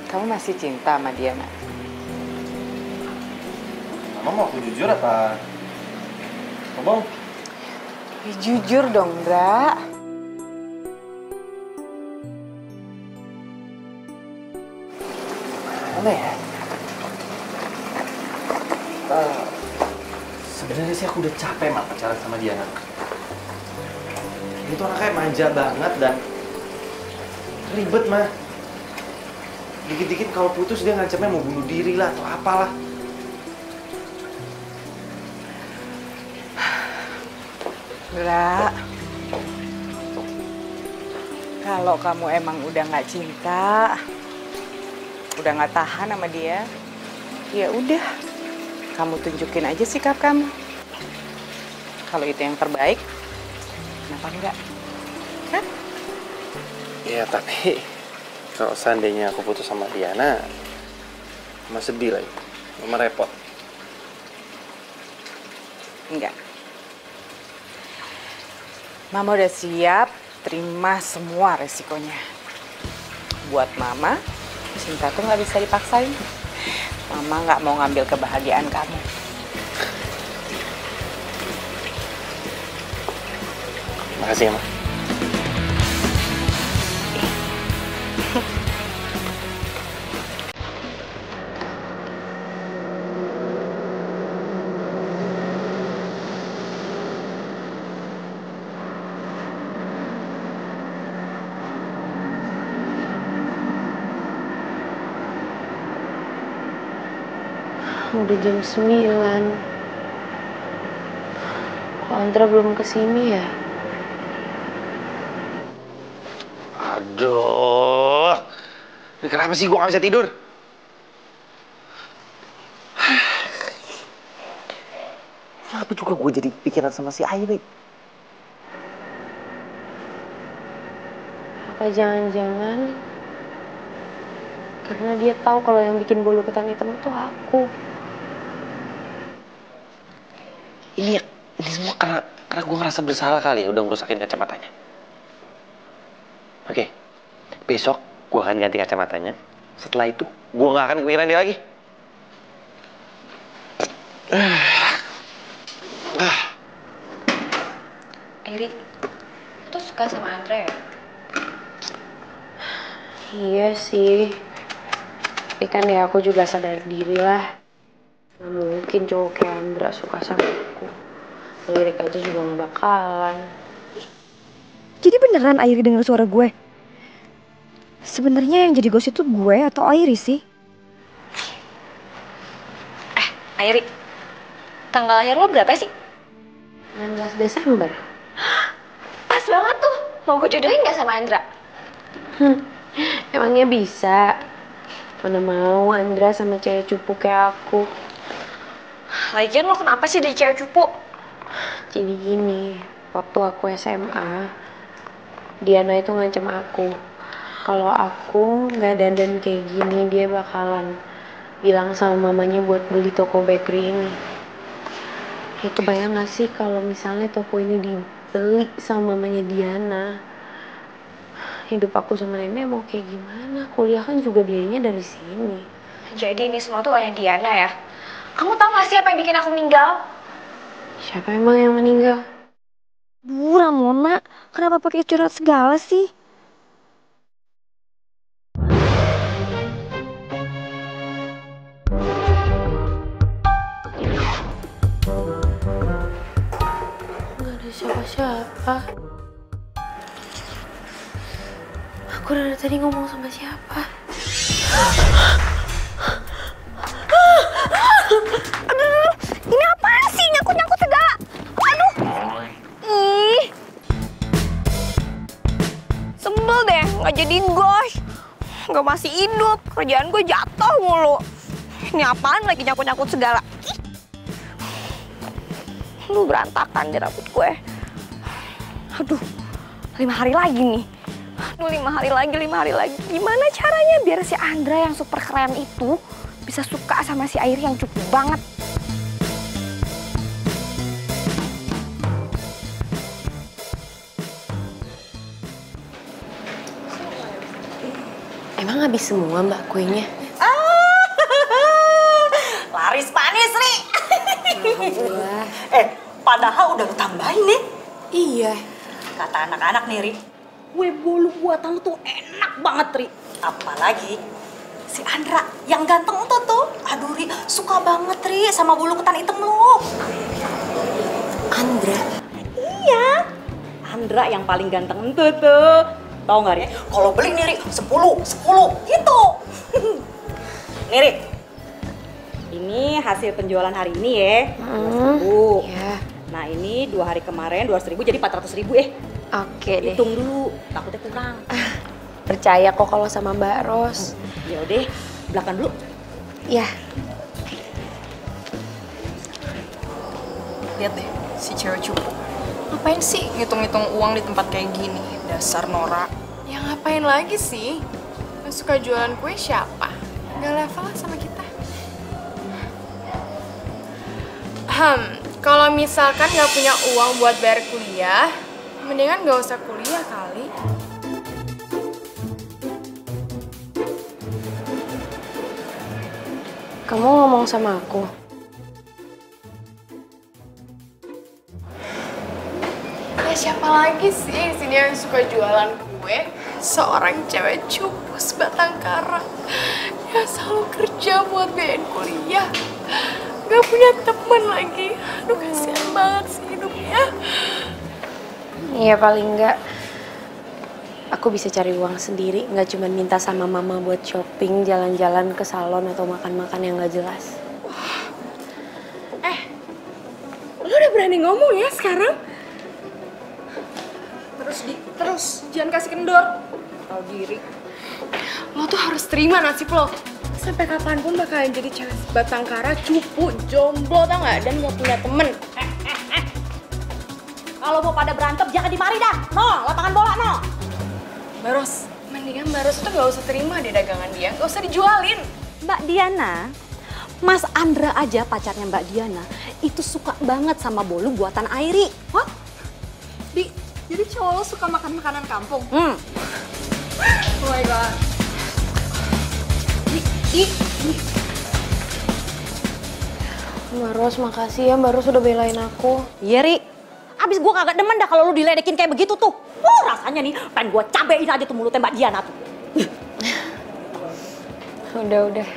Kamu masih cinta sama dia, Nak? Mama mau aku jujur apa? Ngomong. Ya, jujur dong, Ndra. Mana ya? Sebenarnya sih aku udah capek mah pacaran sama Diana. Dia tuh anaknya manja banget dan ribet mah. Dikit-dikit kalau putus dia ngancamnya mau bunuh diri lah atau apalah. Ndra, kalau kamu emang udah nggak cinta, udah nggak tahan sama dia, ya udah, kamu tunjukin aja sikap kamu. Kalau itu yang terbaik, kenapa enggak? Kan? Iya, tapi kalau seandainya aku putus sama Diana, Mama sedih lagi. Mama repot. Enggak. Mama udah siap terima semua resikonya. Buat Mama, cinta tuh nggak bisa dipaksain. Mama nggak mau ngambil kebahagiaan kamu. Makasih ya, Ma. Udah jam 9. Kok Andra belum kesini ya? Aduh, ini kenapa sih gue gak bisa tidur? Kenapa juga gue jadi pikiran sama si Airi? Apa jangan-jangan karena dia tahu kalau yang bikin bulu ketan hitam itu aku. Ini semua karena gue ngerasa bersalah kali ya udah ngerusakin kacamatanya. Oke, besok gue akan ganti kacamatanya. Setelah itu, gue gak akan kepikiran dia lagi. Eri, lu tuh suka sama Andra ya? Iya sih. Tapi kan ya aku juga sadar diri lah. Gak mungkin cowok kayak Andra suka sama aku. Lirik aja juga gak bakalan. Jadi beneran Airi denger suara gue? Sebenarnya yang jadi ghost itu gue atau Airi sih? Airi, tanggal lahir lo berapa sih? 16 Desember. Pas banget tuh. Mau gue jodohin gak sama Andra? Emangnya bisa? Mana mau Andra sama cewek cupu kayak aku. Lagian lo kenapa sih dari cewek cupu? Jadi gini, waktu aku SMA, Diana itu ngancam aku. Kalau aku nggak dandan kayak gini, dia bakalan bilang sama mamanya buat beli toko bakery ini. Itu bayang gak sih kalau misalnya toko ini dibeli sama mamanya Diana? Hidup aku sama nenek mau kayak gimana? Kuliah kan juga biayanya dari sini. Jadi ini semua tuh oleh Diana ya? Kamu tahu gak sih apa yang bikin aku meninggal? Siapa emang yang meninggal? Ramona, kenapa pakai curhat segala sih? Gak ada siapa-siapa. Aku dari tadi ngomong sama siapa? Aduh, ini apaan sih? Nyangkut-nyangkut segala. Aduh. Ih. Sebel deh, nggak jadi ghost. Nggak masih hidup, kerjaan gue jatuh mulu. Ini apaan lagi nyangkut-nyangkut segala? Ih. Lu berantakan deh rambut gue. Aduh, 5 hari lagi nih. Aduh, 5 hari lagi. Gimana caranya biar si Andra yang super keren itu bisa suka sama si Airi yang cukup banget? Emang habis semua mbak kuenya? Laris manis nih. Padahal udah lu tambahin nih. Iya. Kata anak-anak nih, Ri, kue bolu buatan lu tuh enak banget, Ri. Apalagi si Andra yang ganteng tuh. Aduh, Ri, suka banget, Ri, sama bulu ketan hitam lu. Andra? Iya. Andra yang paling ganteng tuh. Tau gak, Ri? Kalau beli nih, Ri, 10 gitu. Nih, Ri. Ini hasil penjualan hari ini ya. 200.000. Iya. Nah, ini 2 hari kemarin 200.000 jadi 400.000 ya. Oke deh. Hitung dulu, takutnya kurang. Percaya kok kalau sama Mbak Ros. Ya udah, belakang dulu. Ya. Lihat deh, si cewek cupu. Ngapain sih ngitung-ngitung uang di tempat kayak gini? Dasar Nora. Ya ngapain lagi sih? Yang suka jualan kue siapa? Nggak level lah sama kita. Kalau misalkan nggak punya uang buat bayar kuliah, mendingan nggak usah kuliah kali. Kamu ngomong sama aku. Ya siapa lagi sih di sini yang suka jualan kue? Seorang cewek cupu sebatang kara yang selalu kerja buat biayain kuliah. Gak punya teman lagi. Aduh, kasihan banget sih hidupnya. Iya, paling enggak aku bisa cari uang sendiri, nggak cuma minta sama mama buat shopping, jalan-jalan ke salon atau makan-makan yang nggak jelas. Lo udah berani ngomong ya sekarang? Terus jangan kasih kendor. Tahu diri. Lo tuh harus terima nasib lo. Sampai kapanpun bakalan jadi cewek sebatang kara, cupu, jomblo, tau gak? Dan gak punya temen. Kalau mau pada berantem jangan di mari dah. No, lapangan bola no. Baros, mendingan Baros tuh gak usah terima deh dagangan dia, gak usah dijualin. Mbak Diana, Mas Andra aja pacarnya Mbak Diana itu suka banget sama bolu buatan Airi. What? Jadi cowok lo suka makan makanan kampung? Oh my god. Mbak Ros, makasih ya Mbak Ros udah belain aku. Iya, Ri. Abis gue kagak demen dah kalau lu diledekin kayak begitu tuh. Rasanya nih pengen gue cabein aja tuh mulutnya Mbak Diana tuh. Udah,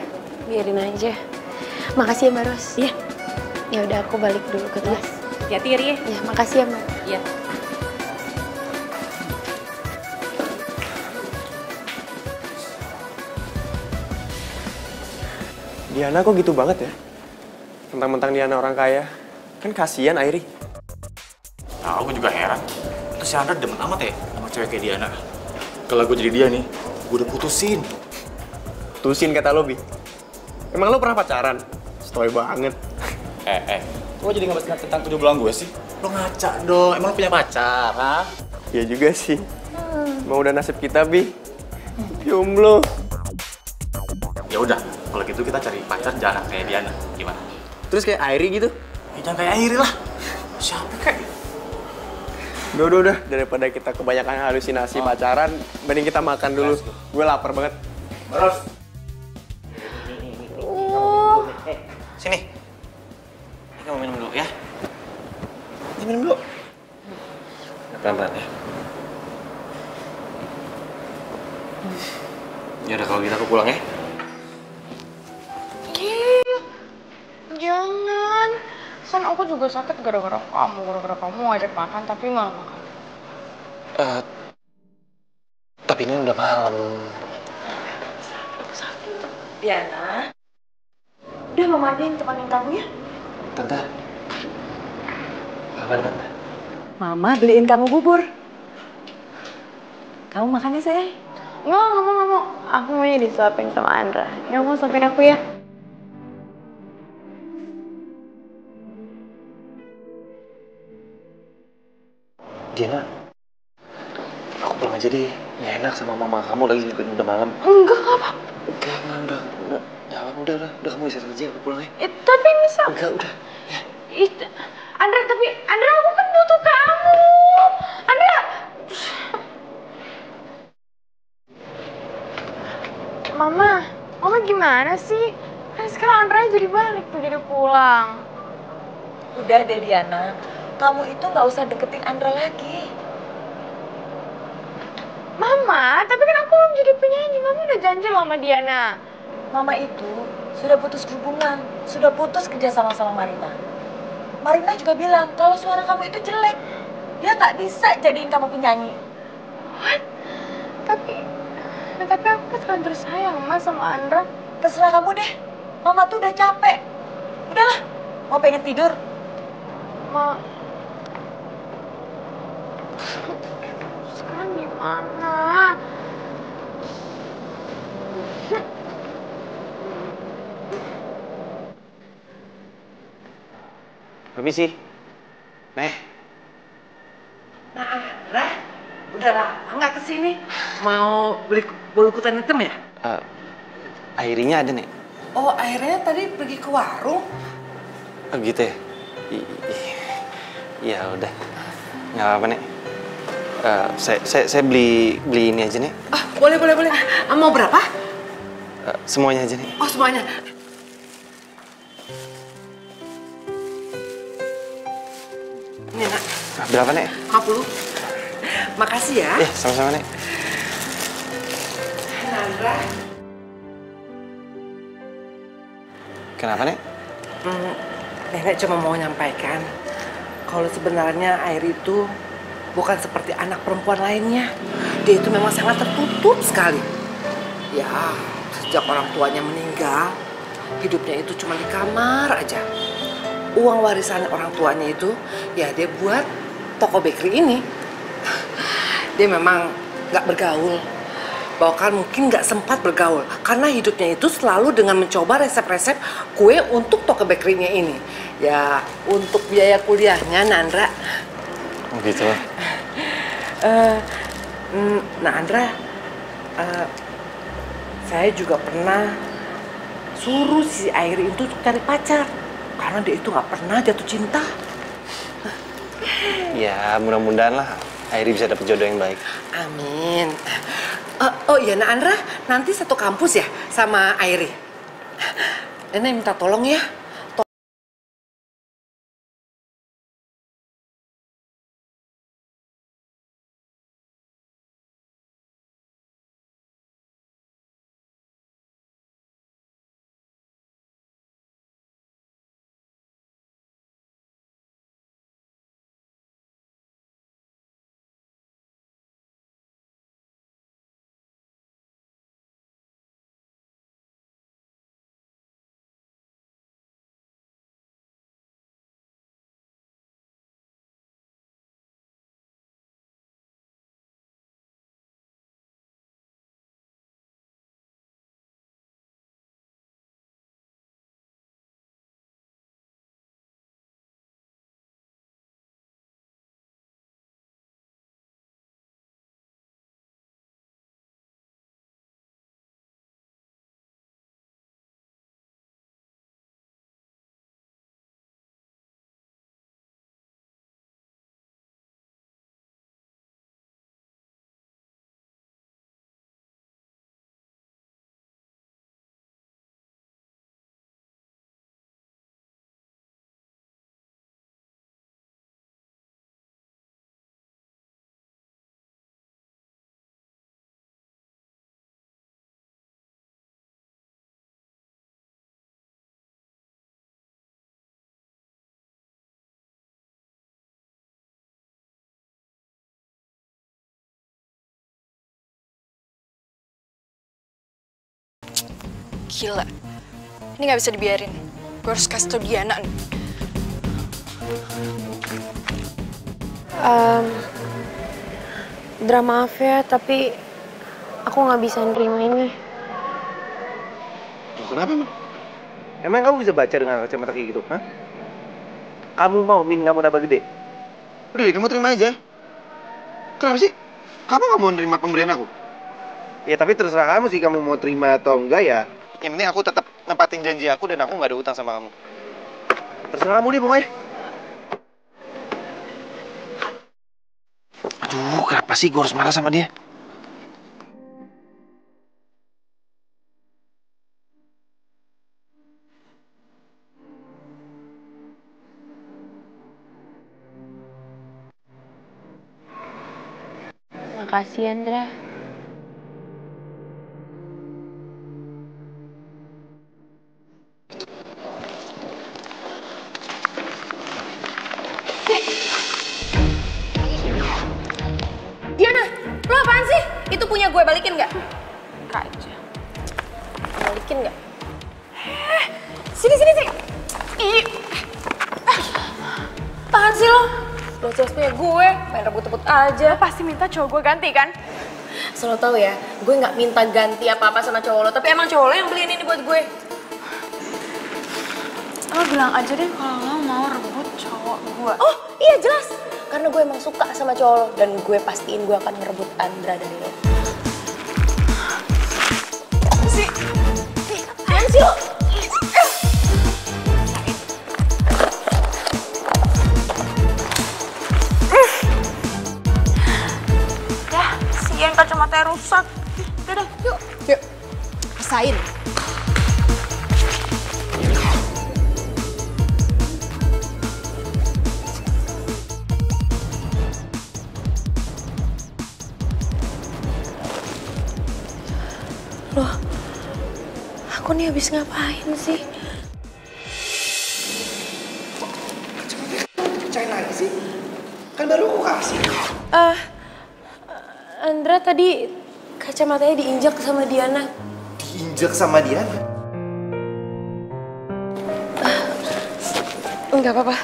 biarin aja. Makasih ya Mbak Ros. Iya. Ya udah, aku balik dulu ke kelas. Hati-hati, Ri. Ya, makasih ya Mbak. Iya. Diana kok gitu banget ya? Mentang-mentang Diana orang kaya. Kan kasihan Airi. Nah, aku juga heran. Terus si Andra demen amat ya sama cewek kayak Diana. Kalau gue jadi dia nih, gue udah putusin. Putusin kata lo, Bi. Emang lo pernah pacaran? Stoy banget. Lo jadi ngebahas tentang 7 bulan gue sih? Lo ngaca dong, emang lo punya pacar, ha? Ya juga sih. Emang udah nasib kita, Bi. Jomblo. Ya udah, kalau gitu kita cari pacar jangan kayak Diana. Gimana? Terus kayak Airi gitu? Ya jangan kayak Airi lah. Siapa kayak? Udah. Daripada kita kebanyakan halusinasi pacaran, mending kita makan dulu. Gue lapar banget. Baros. Sini. Ini kamu minum dulu ya. Ini minum dulu. Pelan-pelan ya. Ya udah kalau gitu aku pulang ya. Jangan. Kan aku juga sakit gara-gara kamu ngajak makan tapi malah makan. Tapi ini udah malam. Diana. Udah mama aja yang temenin kamu ya. Tante. Kapan Tante? Mama beliin kamu bubur. Kamu makan ya, sayang? Nggak mau. Aku maunya disuapin sama Andra. Nggak mau suapin aku ya. Diana, aku pulang aja deh. Nggak enak sama mama kamu lagi udah malam. Enggak apa. Udah, kamu bisa aja. Aku pulang ya. Tapi misal. Enggak, udah. Ya. Andra, aku kan butuh kamu. Andra. Mama gimana sih? Kan sekarang Andra jadi balik tuh, jadi pulang. Udah deh Diana, kamu itu nggak usah deketin Andra lagi. Mama, tapi kan aku belum jadi penyanyi. Mama udah janji loh sama Diana. Mama itu sudah putus hubungan, sudah putus kerja sama Marina. Marina juga bilang kalau suara kamu itu jelek. Dia nggak bisa jadiin kamu penyanyi. What? Tapi aku kan terlalu sayang Mas sama Andra. Terserah kamu deh. Mama tuh udah capek. Udahlah, mau pengen tidur. Sekarang gimana? Permisi. Nek. Nah, Andra, udah lama nggak kesini. Mau beli bolu kutan hitam ya? Airinya ada, Nek. Oh, akhirnya tadi pergi ke warung. Oh gitu ya? Ya udah. Nggak apa-apa, Nek. Saya beli ini aja, Nek. Ah, boleh. Mau berapa? Semuanya aja, Nek. Oh, semuanya. Ini, Nak. Berapa, Nek? 50. Makasih ya. Sama-sama, Nek. Nandra. Kenapa, Nek? Nenek cuma mau nyampaikan kalau sebenarnya Airi itu bukan seperti anak perempuan lainnya. Dia itu memang sangat tertutup sekali. Ya, sejak orang tuanya meninggal, hidupnya itu cuma di kamar aja. Uang warisan orang tuanya itu, ya dia buat toko bakery ini. Dia memang nggak bergaul. Bahkan mungkin nggak sempat bergaul karena hidupnya itu selalu dengan mencoba resep-resep kue untuk toko bakery-nya ini. Ya, untuk biaya kuliahnya Nandra. Oh gitu. Nah Andra, saya juga pernah suruh si Airi itu untuk cari pacar karena dia itu nggak pernah jatuh cinta. Ya, mudah-mudahan lah Airi bisa dapet jodoh yang baik. Amin. Oh iya, nah Andra, nanti satu kampus ya sama Airi. Nenek minta tolong ya. Gila, ini nggak bisa dibiarin. Gue harus kasih tau Diana nih. Dra, maaf ya, tapi aku nggak bisa nerima ini. Kenapa, Emang? Emang kamu bisa baca dengan kacamata kayak gitu, hah? Kamu mau min kamu nambah gede? Udah deh, kamu terima aja. Kenapa sih? Kamu nggak mau nerima pemberian aku? Ya, tapi terserah kamu sih, kamu mau terima atau enggak ya. Yang penting aku tetap nempatin janji aku dan aku nggak ada utang sama kamu. Terserah kamu deh, pokoknya. Aduh, kenapa sih gue harus marah sama dia? Makasih, Andra. Diana, lo apaan sih? Itu punya gue, balikin nggak? Kak aja. Balikin nggak? Sini. Ih. Apaan sih lo? Lo jelas punya gue, main rebut-rebut aja. Lo pasti minta cowok gue ganti kan? Asal lo tau ya, gue nggak minta ganti apa-apa sama cowok lo, tapi emang cowok lo yang beliin ini buat gue. Lo bilang aja deh kalau lo mau rebut cowok gue. Oh iya jelas, karena gue emang suka sama cowok lo, dan gue pastiin gue akan ngerebut Andra dari lo. Apaan sih lo? Yang kacamatanya rusak. Udah, yuk. Rasain. Loh, aku nih habis ngapain sih? Cain lagi sih? Kan baru aku kasih. Andra tadi kacamatanya diinjak sama Diana. Diinjak sama Diana? Enggak apa-apa.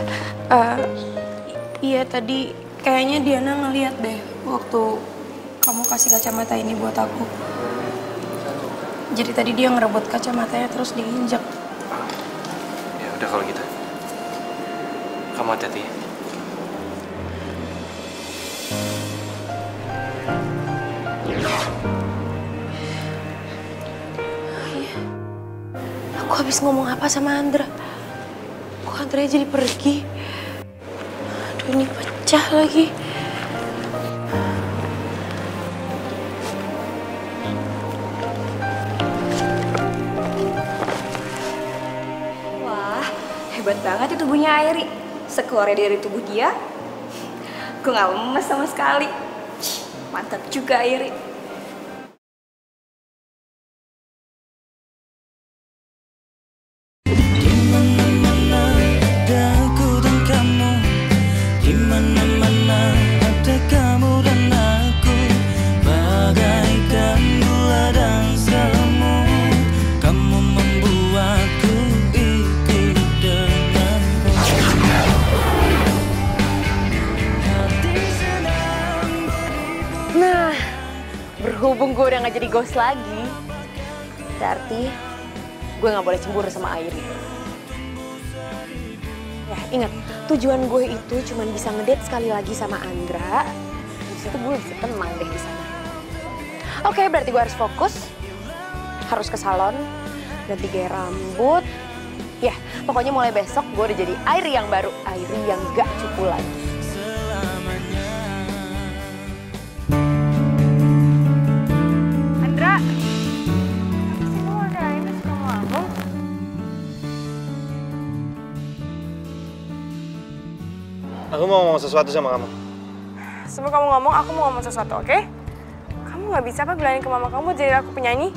Iya tadi kayaknya Diana ngeliat deh waktu kamu kasih kacamata ini buat aku. Jadi tadi dia ngerebut kacamatanya terus diinjak. Ya udah kalau gitu. Kamu hati-hati ya. Aku habis ngomong apa sama Andra? Kok Andra jadi pergi? Aduh ini pecah lagi. Wah, hebat banget itu tubuhnya Airi. Sekeluarnya dari tubuh dia, gue gak lemes sama sekali. Mantap juga Airi. Berhubung gue udah gak jadi ghost lagi, berarti gue gak boleh cemburu sama Airi. Ya ingat, tujuan gue itu cuma bisa ngedate sekali lagi sama Andra. Di situ gue bisa tenang deh di sana. Oke, berarti gue harus fokus, harus ke salon, ganti gaya rambut. Ya, pokoknya mulai besok gue udah jadi Airi yang baru, Airi yang gak cupu lagi. Aku mau ngomong sesuatu sama kamu. Sebelum kamu ngomong, aku mau ngomong sesuatu, oke? Kamu nggak bisa apa bilangin ke mama kamu jadi aku penyanyi?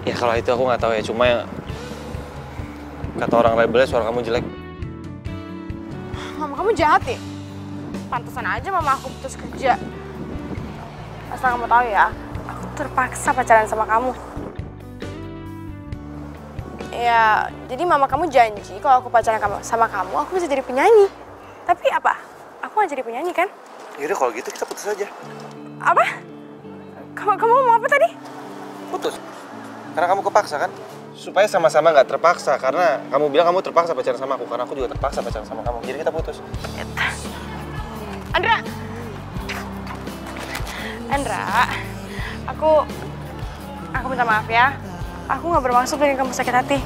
Ya kalau itu aku nggak tahu ya, cuma ya, kata orang rebelnya suara kamu jelek. Mama kamu jahat ya? Pantesan aja mama aku putus kerja. Asal kamu tahu ya, aku terpaksa pacaran sama kamu. Ya, jadi mama kamu janji kalau aku pacaran sama kamu, aku bisa jadi penyanyi. Tapi apa? Aku nggak jadi penyanyi kan? Yaudah kalau gitu kita putus aja. Apa? Kamu mau apa tadi? Putus. Karena kamu kepaksa kan? Supaya sama-sama nggak terpaksa. Karena kamu bilang kamu terpaksa pacaran sama aku. Karena aku juga terpaksa pacaran sama kamu. Jadi kita putus. Andra, aku minta maaf ya. Aku nggak bermaksud bikin kamu sakit hati.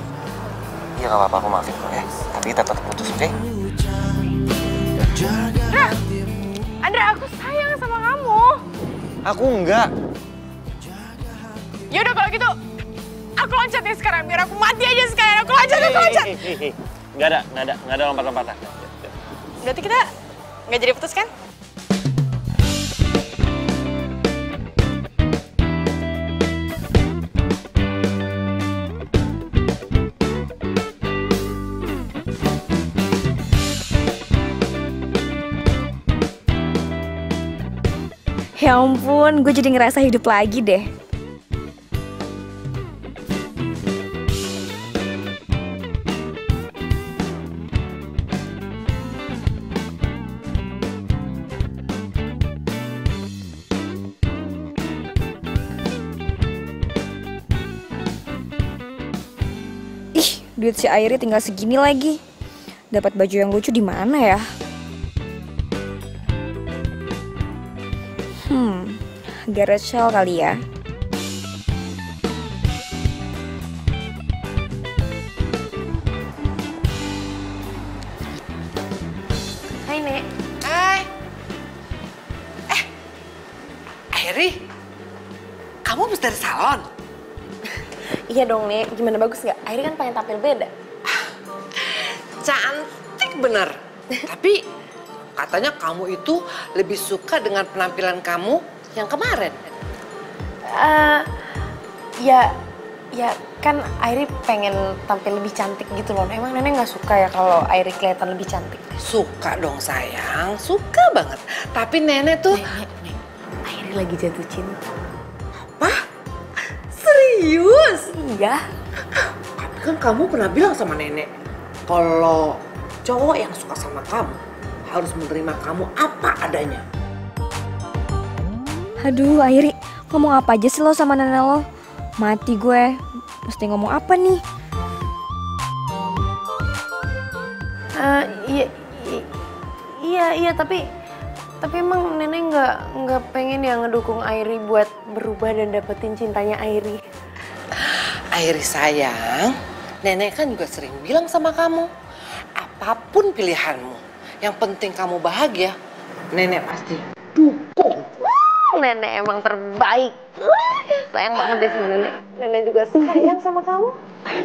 Iya nggak apa-apa, aku maafin kok ya. Tapi kita tetap putus, oke? Andra, aku sayang sama kamu. Aku enggak. Ya udah kalau gitu, aku loncat nih sekarang biar aku mati aja sekalian. Aku loncat. Nggak ada lompat-lompatan. Berarti kita nggak jadi putus kan? Ya ampun, gue jadi ngerasa hidup lagi deh. Ih, duit si Airi tinggal segini lagi. Dapat baju yang lucu di mana ya? Garage sale kali ya. Hai, Nek. Hai. Airi, kamu habis dari salon? Iya dong, Nek. Gimana, bagus nggak? Airi kan pengen tampil beda. Cantik bener. Tapi katanya kamu itu lebih suka dengan penampilan kamu yang kemarin. Ya kan Airi pengen tampil lebih cantik gitu loh. Emang Nenek nggak suka ya kalau Airi kelihatan lebih cantik? Suka dong sayang, suka banget. Tapi nenek tuh... Nek, Airi lagi jatuh cinta. Apa? Serius? Iya. Tapi kan kamu pernah bilang sama nenek, kalau cowok yang suka sama kamu harus menerima kamu apa adanya. Aduh, Airi, ngomong apa aja sih lo sama nenek lo? Mati gue, mesti ngomong apa nih? Iya, tapi emang Nenek nggak pengen ya ngedukung Airi buat berubah dan dapetin cintanya Airi. Airi sayang, nenek kan juga sering bilang sama kamu, apapun pilihanmu, yang penting kamu bahagia, nenek pasti dukung. Nenek emang terbaik. Sayang banget deh sama Nenek. Nenek juga sayang sama kamu.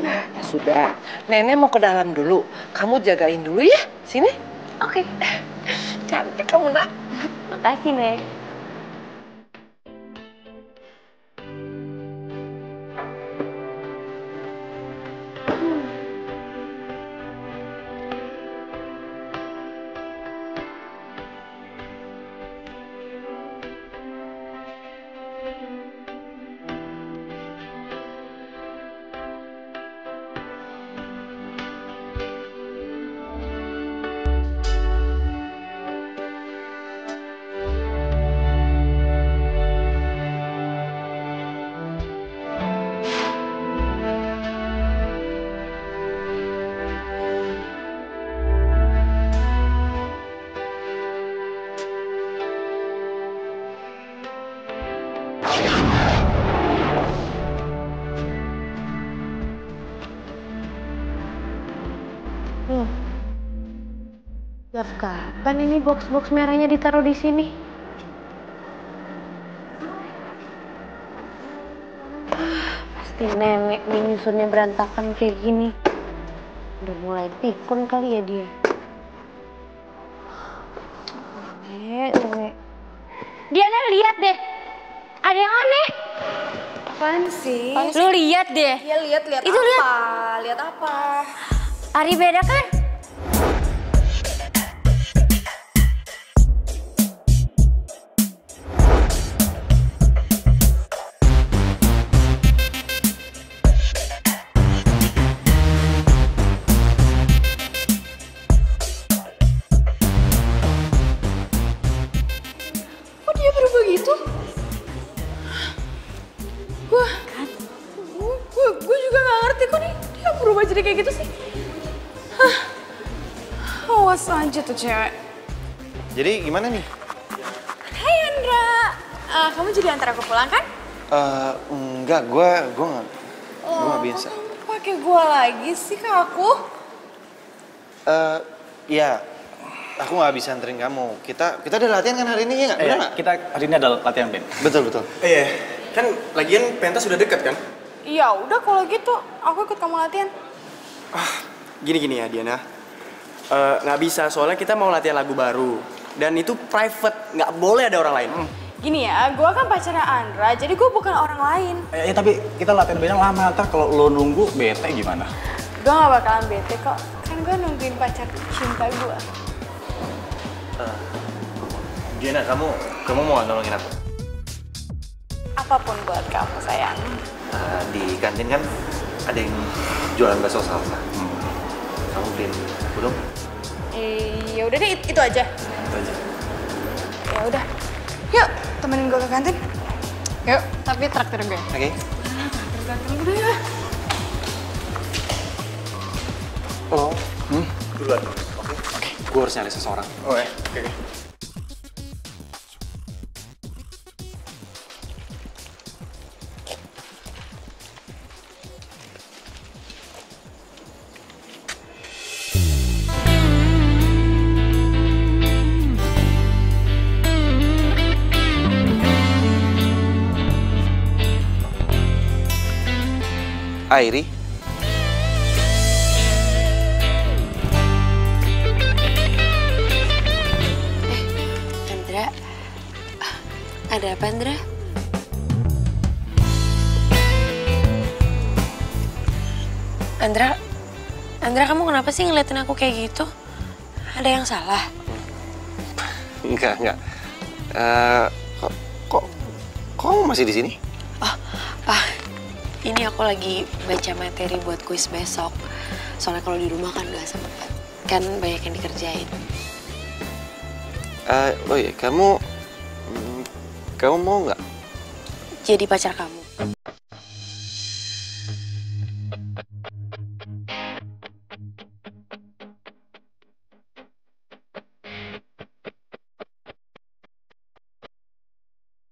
Ya sudah, nenek mau ke dalam dulu. Kamu jagain dulu ya, sini. Oke. Cantik kamu, Nak. Makasih, Nek. Sejak kapan ini box-box merahnya ditaruh di sini? Pasti Nenek nih nyusunnya berantakan kayak gini. Udah mulai pikun kali ya dia. Nenek. Diana, lihat deh. Ada yang aneh. Apaan sih? Lu lihat deh. Iya, lihat Itu apa? lihat. Lihat apa? Ari beda kan? Kok dia berubah gitu? Gue juga gak ngerti kok nih dia berubah jadi kayak gitu sih. Awas aja tuh cewek. Jadi gimana nih? Hai Andra, kamu jadi antar aku pulang kan? Enggak, gue nggak biasa. Pakai gue lagi sih ke aku? Ya, aku nggak bisa anterin kamu. Kita ada latihan kan hari ini ya nggak? Bener nggak? Kita hari ini ada latihan band. Betul. Iya, kan lagian pentas sudah dekat kan? Ya udah kalau gitu, aku ikut kamu latihan. Gini ya Diana, nggak bisa soalnya kita mau latihan lagu baru dan itu private, nggak boleh ada orang lain. Gini ya, gue kan pacarnya Andra, jadi gue bukan orang lain. Ya tapi kita latihan bandnya lama, ntar kalau lo nunggu bete gimana? Gue gak bakalan bete kok, kan gue nungguin pacar cinta gue. Diana, kamu mau nolongin aku? Apapun buat kamu, sayang. Di kantin kan ada yang jualan bakso salsa. Kamu beliin aku dong? Ya udah deh, itu aja. Itu aja. Ya udah. Yuk, temenin gue ke kantin. Yuk, tapi traktir gue. Oke. Udah ya. Oh. Duluan. Oke. Gue harus nyari seseorang. Oh ya. Oke. Airi. Andra, ada apa Andra? Andra kamu kenapa sih ngeliatin aku kayak gitu? Ada yang salah? Enggak. Kok kamu masih di sini? Ini aku lagi baca materi buat kuis besok. Soalnya kalau di rumah kan gak sempet. Kan banyak yang dikerjain. Oh iya, kamu mau nggak? Jadi pacar kamu.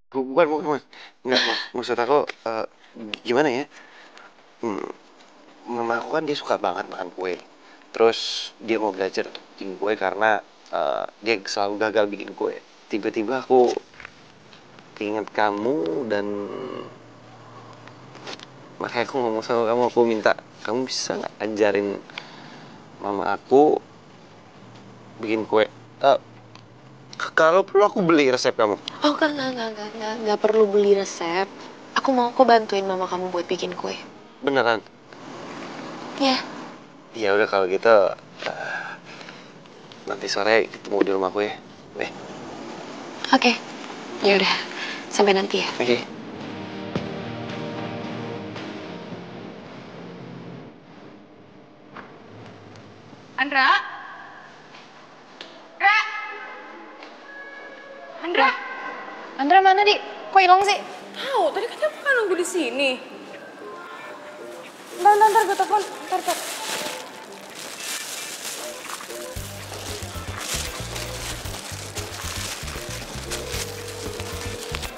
Bukan. Nggak, maksud aku, gimana ya? Mama aku kan dia suka banget makan kue. Terus dia mau belajar bikin kue karena dia selalu gagal bikin kue. Tiba-tiba aku ingat kamu dan makanya aku ngomong sama kamu, aku minta kamu bisa nggak ajarin mama aku bikin kue. Kalau perlu aku beli resep kamu. Oh enggak perlu beli resep. Aku mau kok bantuin mama kamu buat bikin kue. Beneran? Ya. Ya udah kalau gitu nanti sore ketemu di rumahku ya. Oke. Ya udah. Sampai nanti ya. Oke. Andra mana, Dik? Kok hilang sih? Tahu, tadi katanya bukan nunggu di sini. Ntar gue telepon. Ntar.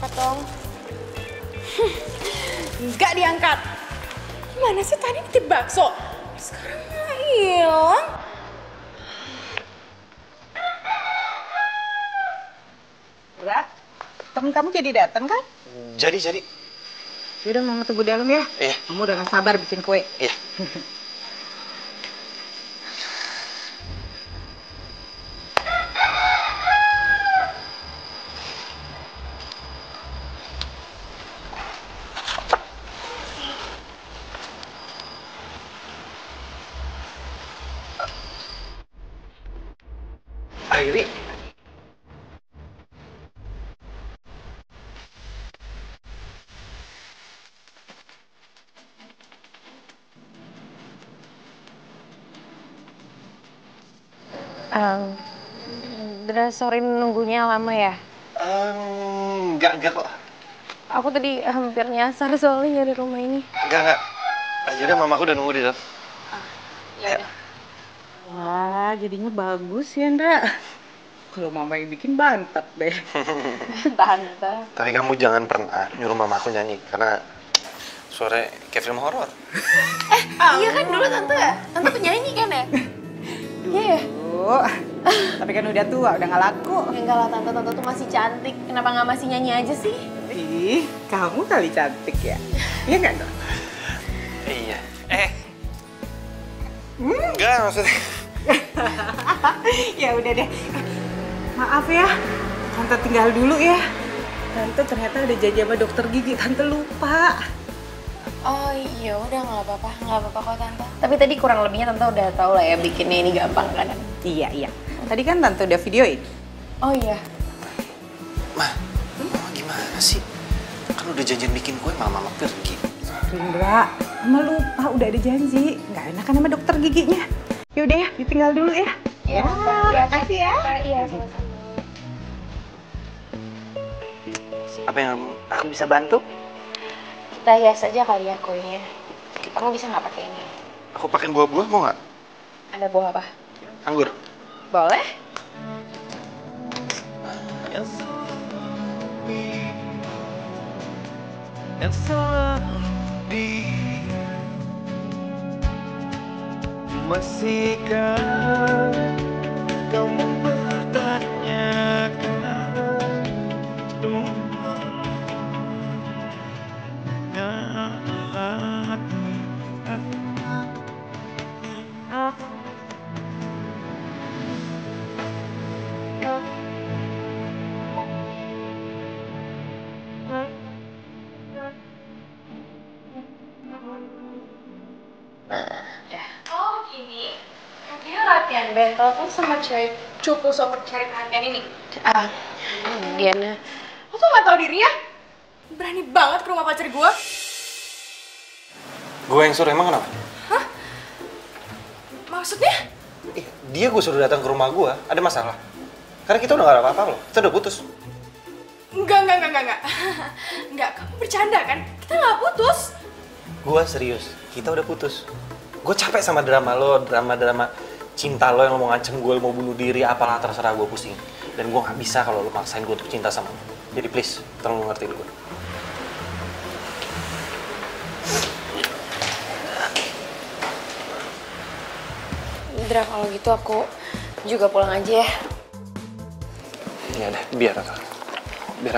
Katong. Enggak diangkat. Gimana sih tadi nitip bakso? Sekarang hilang. Udah, temen kamu jadi datang kan? Jadi. Yaudah mama tunggu dalam ya. Iya. Kamu udah gak sabar bikin kue. Iya. Airi. Sorry nunggunya lama ya? Enggak kok. Aku tadi hampir nyasar soalnya nyari rumah ini. Enggak. Aja mamaku udah nunggu di dalam. Ya. Wah, jadinya bagus ya, Ndra. Kalau mama yang bikin bantet deh. Tante. Tapi kamu jangan pernah nyuruh mamaku nyanyi karena suaranya kayak film horor. Iya kan dulu Tante penyanyi kan ya? Iya. Tapi kan udah tua, udah gak laku. Enggak lah Tante tuh masih cantik. Kenapa nggak masih nyanyi aja sih? Ih, kamu kali cantik ya. Iya nggak, Ndra? Iya. Enggak maksudnya. Ya udah deh. Maaf ya, Tante tinggal dulu ya. Tante ternyata ada janji sama dokter gigi, Tante lupa. Oh iya udah nggak apa-apa kok Tante. Tapi tadi kurang lebihnya Tante udah tahu lah ya bikinnya ini gampang kan? Iya. Tadi kan Tante udah videoin. Oh iya. Mama gimana sih? Kan udah janjian bikin kue, mama pergi. Indra, Mama lupa udah ada janji. Nggak enakan sama dokter giginya. Yaudah ya, ditinggal dulu ya. Ya, terima kasih ya. Iya, sama-sama. Apa yang aku bisa bantu? Kita hias aja kali ya kuenya. Kamu bisa nggak pakai ini? Aku pakai buah-buah, mau nggak? Ada buah apa? Anggur. Boleh. Yang selalu masihkah kau mempertanyakan Oh gini, dia latihan bentol tuh sama cewek cukup super cari perhatian ini. Diana. Lo tuh gak tau diri ya? Berani banget ke rumah pacar gue. Gue yang suruh, emang kenapa? Hah? Maksudnya? Dia gue suruh datang ke rumah gue, ada masalah? Karena kita udah gak ada apa-apa loh, kita udah putus. Enggak. Enggak, kamu bercanda kan? Kita gak putus. Gue serius, kita udah putus. Gue capek sama drama lo, drama cinta lo yang lo mau ngancem gue, lo mau bunuh diri, apalah terserah, gue pusing. Dan gue gak bisa kalau lo maksain gue untuk cinta sama lo. Jadi please, tolong lo ngertiin gue. Indra, kalau gitu aku juga pulang aja ya. Ya udah, biar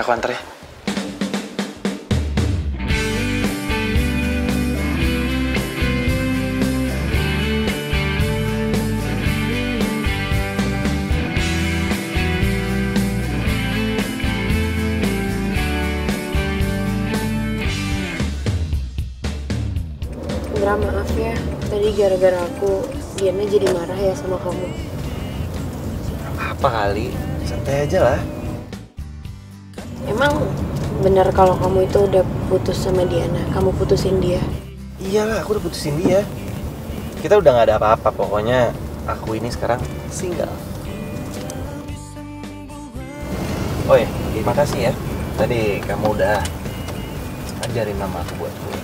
aku anter ya. Indra, maaf ya. Tadi gara-gara aku, Diana jadi marah ya sama kamu. Apa kali? Santai aja lah. Emang benar kalau kamu itu udah putus sama Diana? Kamu putusin dia? Iyalah, aku udah putusin dia. Kita udah gak ada apa-apa, pokoknya aku ini sekarang single. Oh ya, makasih ya. Tadi kamu udah ajarin nama aku buat gue.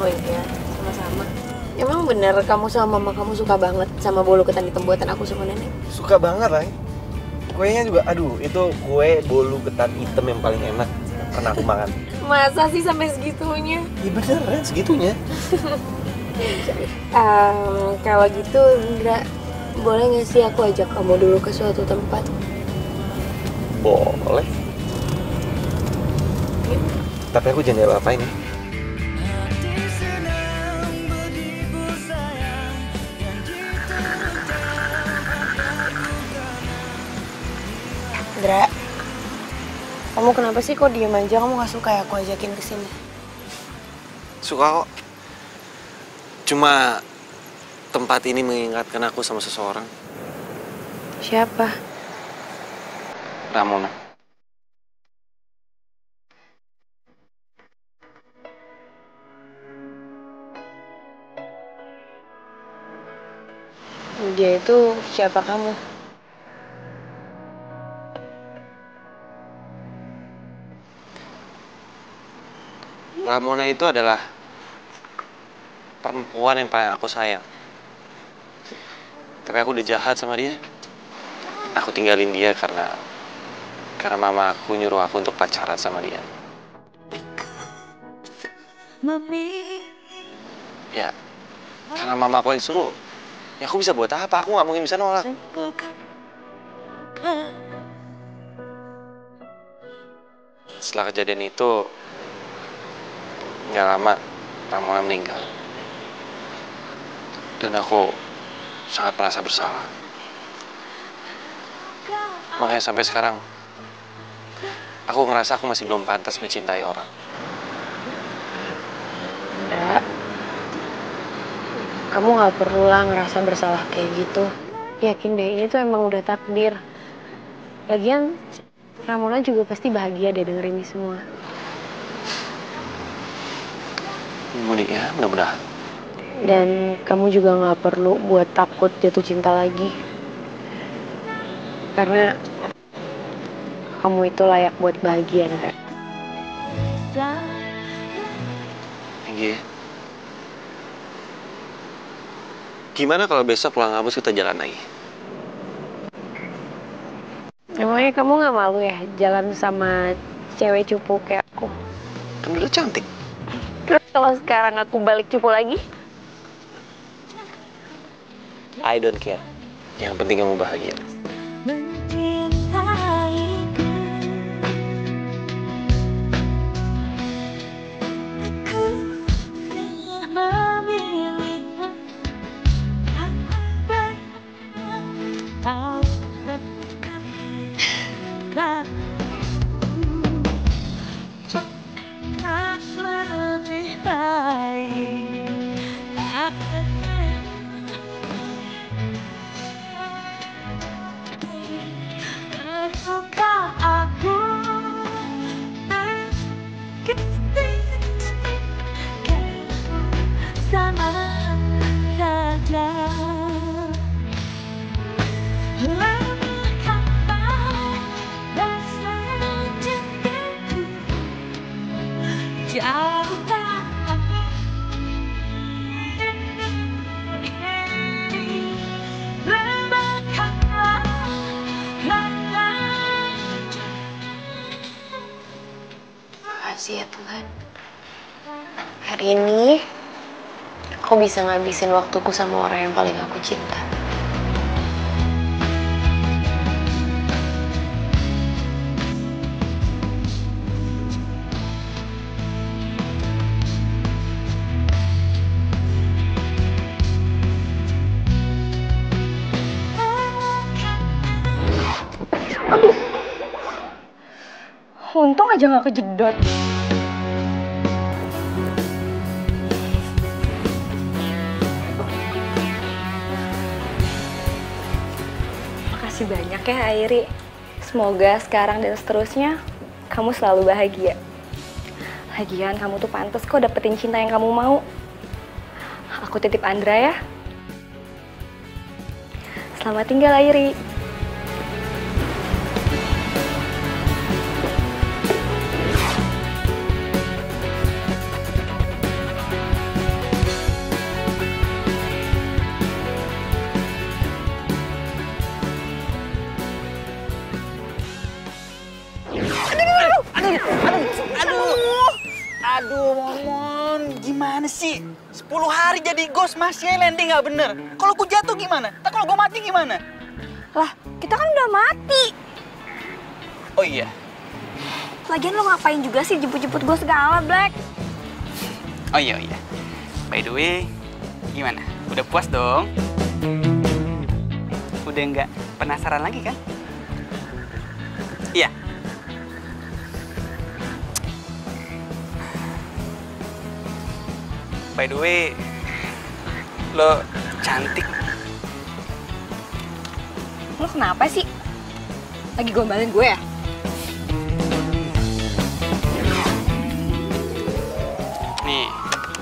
Oh iya, sama-sama. Emang bener kamu sama mama kamu suka banget sama bolu ketan hitam buatan aku sama nenek? Suka banget lah. Kuenya juga, aduh, itu kue bolu ketan hitam yang paling enak pernah aku makan. Masa sih sampai segitunya? Iya beneran segitunya. Kalau gitu, Indra, boleh nggak sih aku ajak kamu dulu ke suatu tempat? Boleh. Tapi aku jangan apa-apain ya. Indra, kamu kenapa sih kok diem aja? Kamu gak suka ya aku ajakin ke sini? Suka kok. Cuma tempat ini mengingatkan aku sama seseorang. Siapa? Ramona. Dia itu siapa kamu? Ramona itu adalah perempuan yang paling aku sayang. Tapi aku udah jahat sama dia. Aku tinggalin dia karena mama aku nyuruh aku untuk pacaran sama dia. Ya, karena mama aku yang suruh. Ya aku bisa buat apa? Aku gak mungkin bisa nolak. Setelah kejadian itu, gak lama Ramona meninggal. Dan aku sangat merasa bersalah. Makanya sampai sekarang, aku ngerasa aku masih belum pantas mencintai orang. Enggak. Kamu gak perlulah ngerasa bersalah kayak gitu. Yakin deh, ini tuh emang udah takdir. Lagian, Ramona juga pasti bahagia deh dengerin ini semua. Mudik ya, mudah-mudahan. Dan kamu juga nggak perlu buat takut jatuh cinta lagi. Karena kamu itu layak buat bahagia, Nara. Iya. Gimana kalau besok pulang kampus kita jalan lagi? Emangnya kamu nggak malu ya jalan sama cewek cupu kayak aku? Kan dulu cantik. Terus kalau sekarang aku balik cupu lagi? I don't care. Yang penting kamu bahagia. Makasih ya Tuhan. Hari ini aku bisa ngabisin waktuku sama orang yang paling aku cinta. Untung aja gak kejedot. Makasih banyak ya Airi. Semoga sekarang dan seterusnya kamu selalu bahagia. Lagian kamu tuh pantas kok dapetin cinta yang kamu mau. Aku titip Andra ya. Selamat tinggal Airi. Aduh, Momon, gimana sih? 10 hari jadi ghost masih landing nggak bener. Kalau gue jatuh gimana? Ntar kalau gue mati gimana? Lah, kita kan udah mati. Oh iya. Lagian lo ngapain juga sih jemput-jemput gue segala, Black? Oh iya. By the way, gimana? Udah puas dong? Udah nggak penasaran lagi kan? Iya. By the way, lo cantik. Lo kenapa sih? Lagi gombalin gue ya? Nih,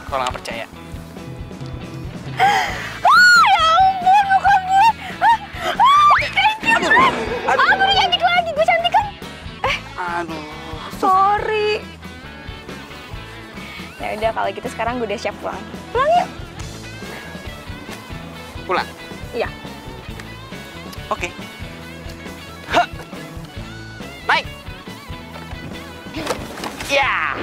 kalau nggak percaya. Ya ampun, muka gue. Aduh, cantik lagi. Gue cantik kan? Aduh. Sorry. Ya udah kalau gitu sekarang gue udah siap pulang. Pulang yuk. Pulang? Iya. Oke. Huh. Naik. Ya.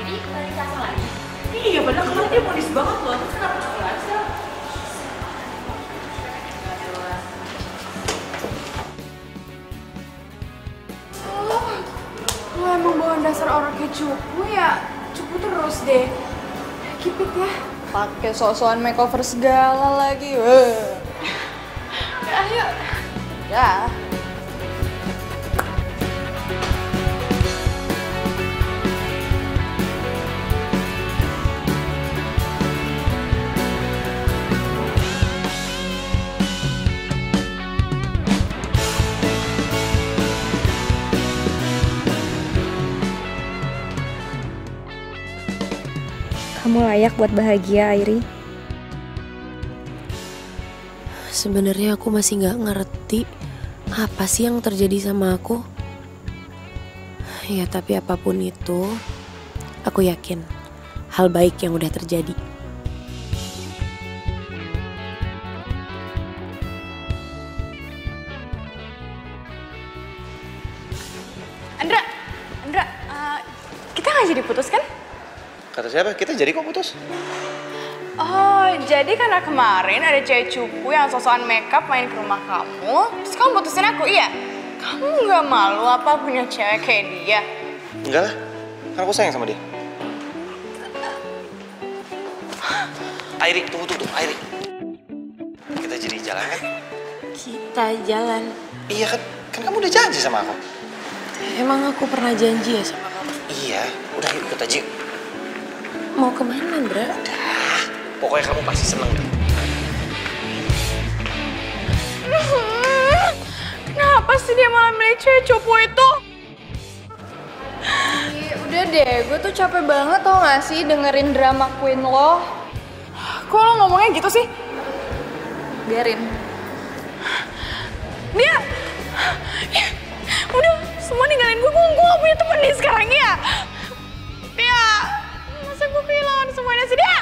Ini balik kasar lagi. Iya, padahal kemarin dia manis banget loh. Terus kenapa cukup lagi sih? Lo emang bawaan dasar orang kayak cupu ya? Cupu terus deh. Keep it ya. Pakai sosokan makeover segala lagi. Ayo. Ya. kamu layak buat bahagia, Airi. Sebenarnya aku masih nggak ngerti apa sih yang terjadi sama aku. Ya tapi apapun itu, aku yakin hal baik yang udah terjadi. Andra, kita nggak jadi putus kan? Kata siapa? Kita jadi kok putus? Oh, jadi karena kemarin ada cewek cupu yang sosokan makeup main ke rumah kamu, terus kamu putusin aku, iya? Kamu nggak malu apa punya cewek kayak dia? Enggak lah, kan aku sayang sama dia. Airi, tunggu, Airi. Kita jadi jalan kan? Kita jalan. Iya kan kamu udah janji sama aku. Emang aku pernah janji ya sama kamu? Iya, udah yuk ikut aja yuk. Mau kemana, Andra? Pokoknya kamu pasti seneng deh. Kenapa sih dia malah milih cewek cupu itu? Udah deh, gue tuh capek banget tau gak sih dengerin drama queen lo. Kok lo ngomongnya gitu sih? Biarin. Dia udah semua ninggalin gue gak punya temen nih sekarang ya. Dia masa gue kehilangan semuanya sih dia.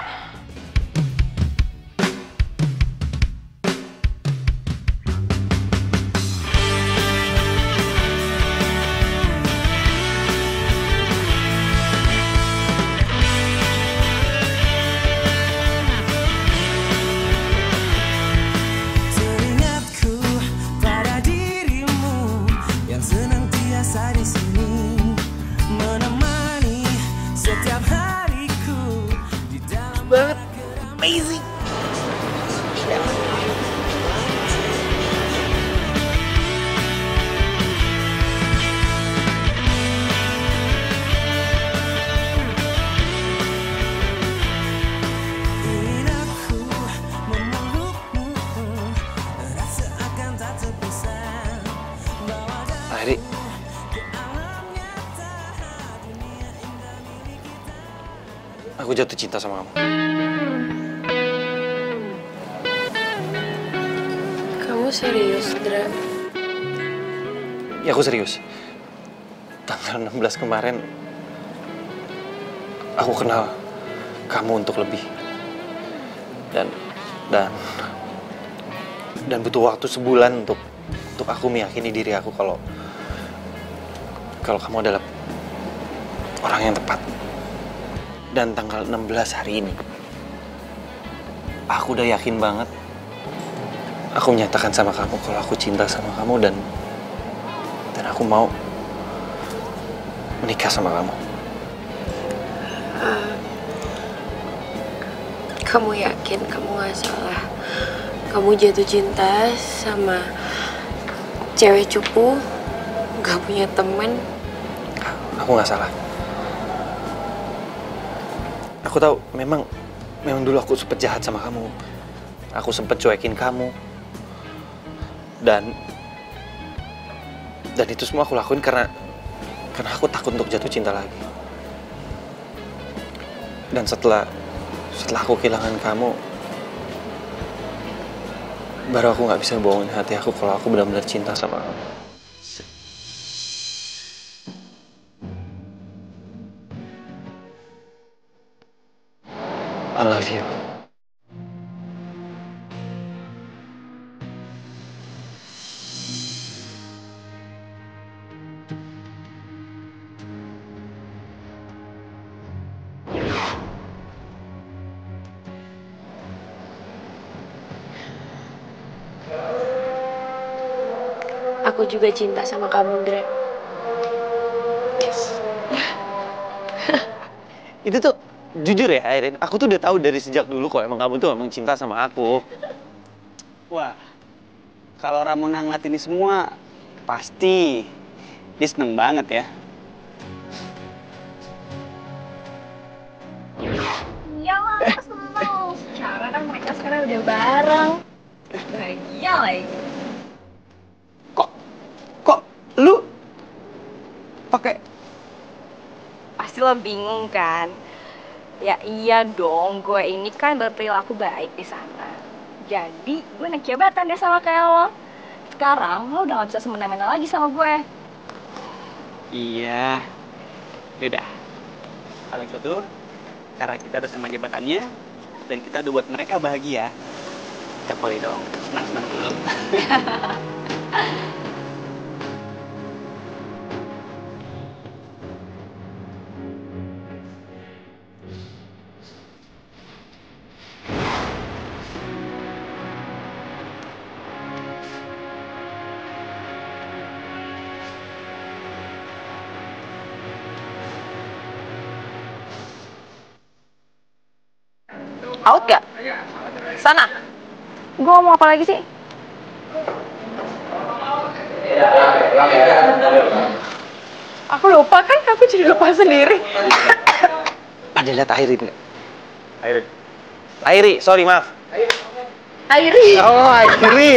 Banget. Amazing. Airi. Aku jatuh cinta sama kamu. Kamu serius, Dra? Ya aku serius. Tanggal 16 kemarin, aku kenal kamu untuk lebih. Dan butuh waktu sebulan untuk aku meyakini diri aku kalau kamu adalah orang yang tepat. Dan tanggal 16 hari ini, aku udah yakin banget. Aku menyatakan sama kamu kalau aku cinta sama kamu dan aku mau menikah sama kamu. Kamu yakin kamu gak salah? Kamu jatuh cinta sama cewek cupu, gak punya temen? Aku gak salah. Aku tahu memang dulu aku sempet jahat sama kamu. Aku sempet cuekin kamu. Dan itu semua aku lakuin karena aku takut untuk jatuh cinta lagi. Dan setelah aku kehilangan kamu, baru aku nggak bisa bohongin hati aku kalau aku benar-benar cinta sama kamu. I love you. Aku juga cinta sama kamu, Dra. Itu tuh jujur ya, Airin, aku tuh udah tahu dari sejak dulu kok emang kamu tuh emang cinta sama aku. Wah, kalau Ramona ngeliat ini semua, pasti dia seneng banget ya. Iyalah, aku seneng. Secara kan mereka sekarang udah bareng. Bahagia lagi. Kok lu pakai? Pasti lo bingung kan? Ya iya dong, gue ini kan berperilaku baik di sana. Jadi gue naik jabatan deh sama kayak lo. Sekarang lo udah gak bisa semena-mena lagi sama gue. Iya. Yaudah. Kalau gitu, karena kita udah sama jabatannya, dan kita udah buat mereka bahagia, kita boleh dong senang-senang dulu. Out gak? Sana. Gue ngomong apa lagi sih? Aku lupa kan, aku jadi lupa sendiri. Pada lihat Airin nggak? Airin, sorry maaf. Airi. Oh, Airi.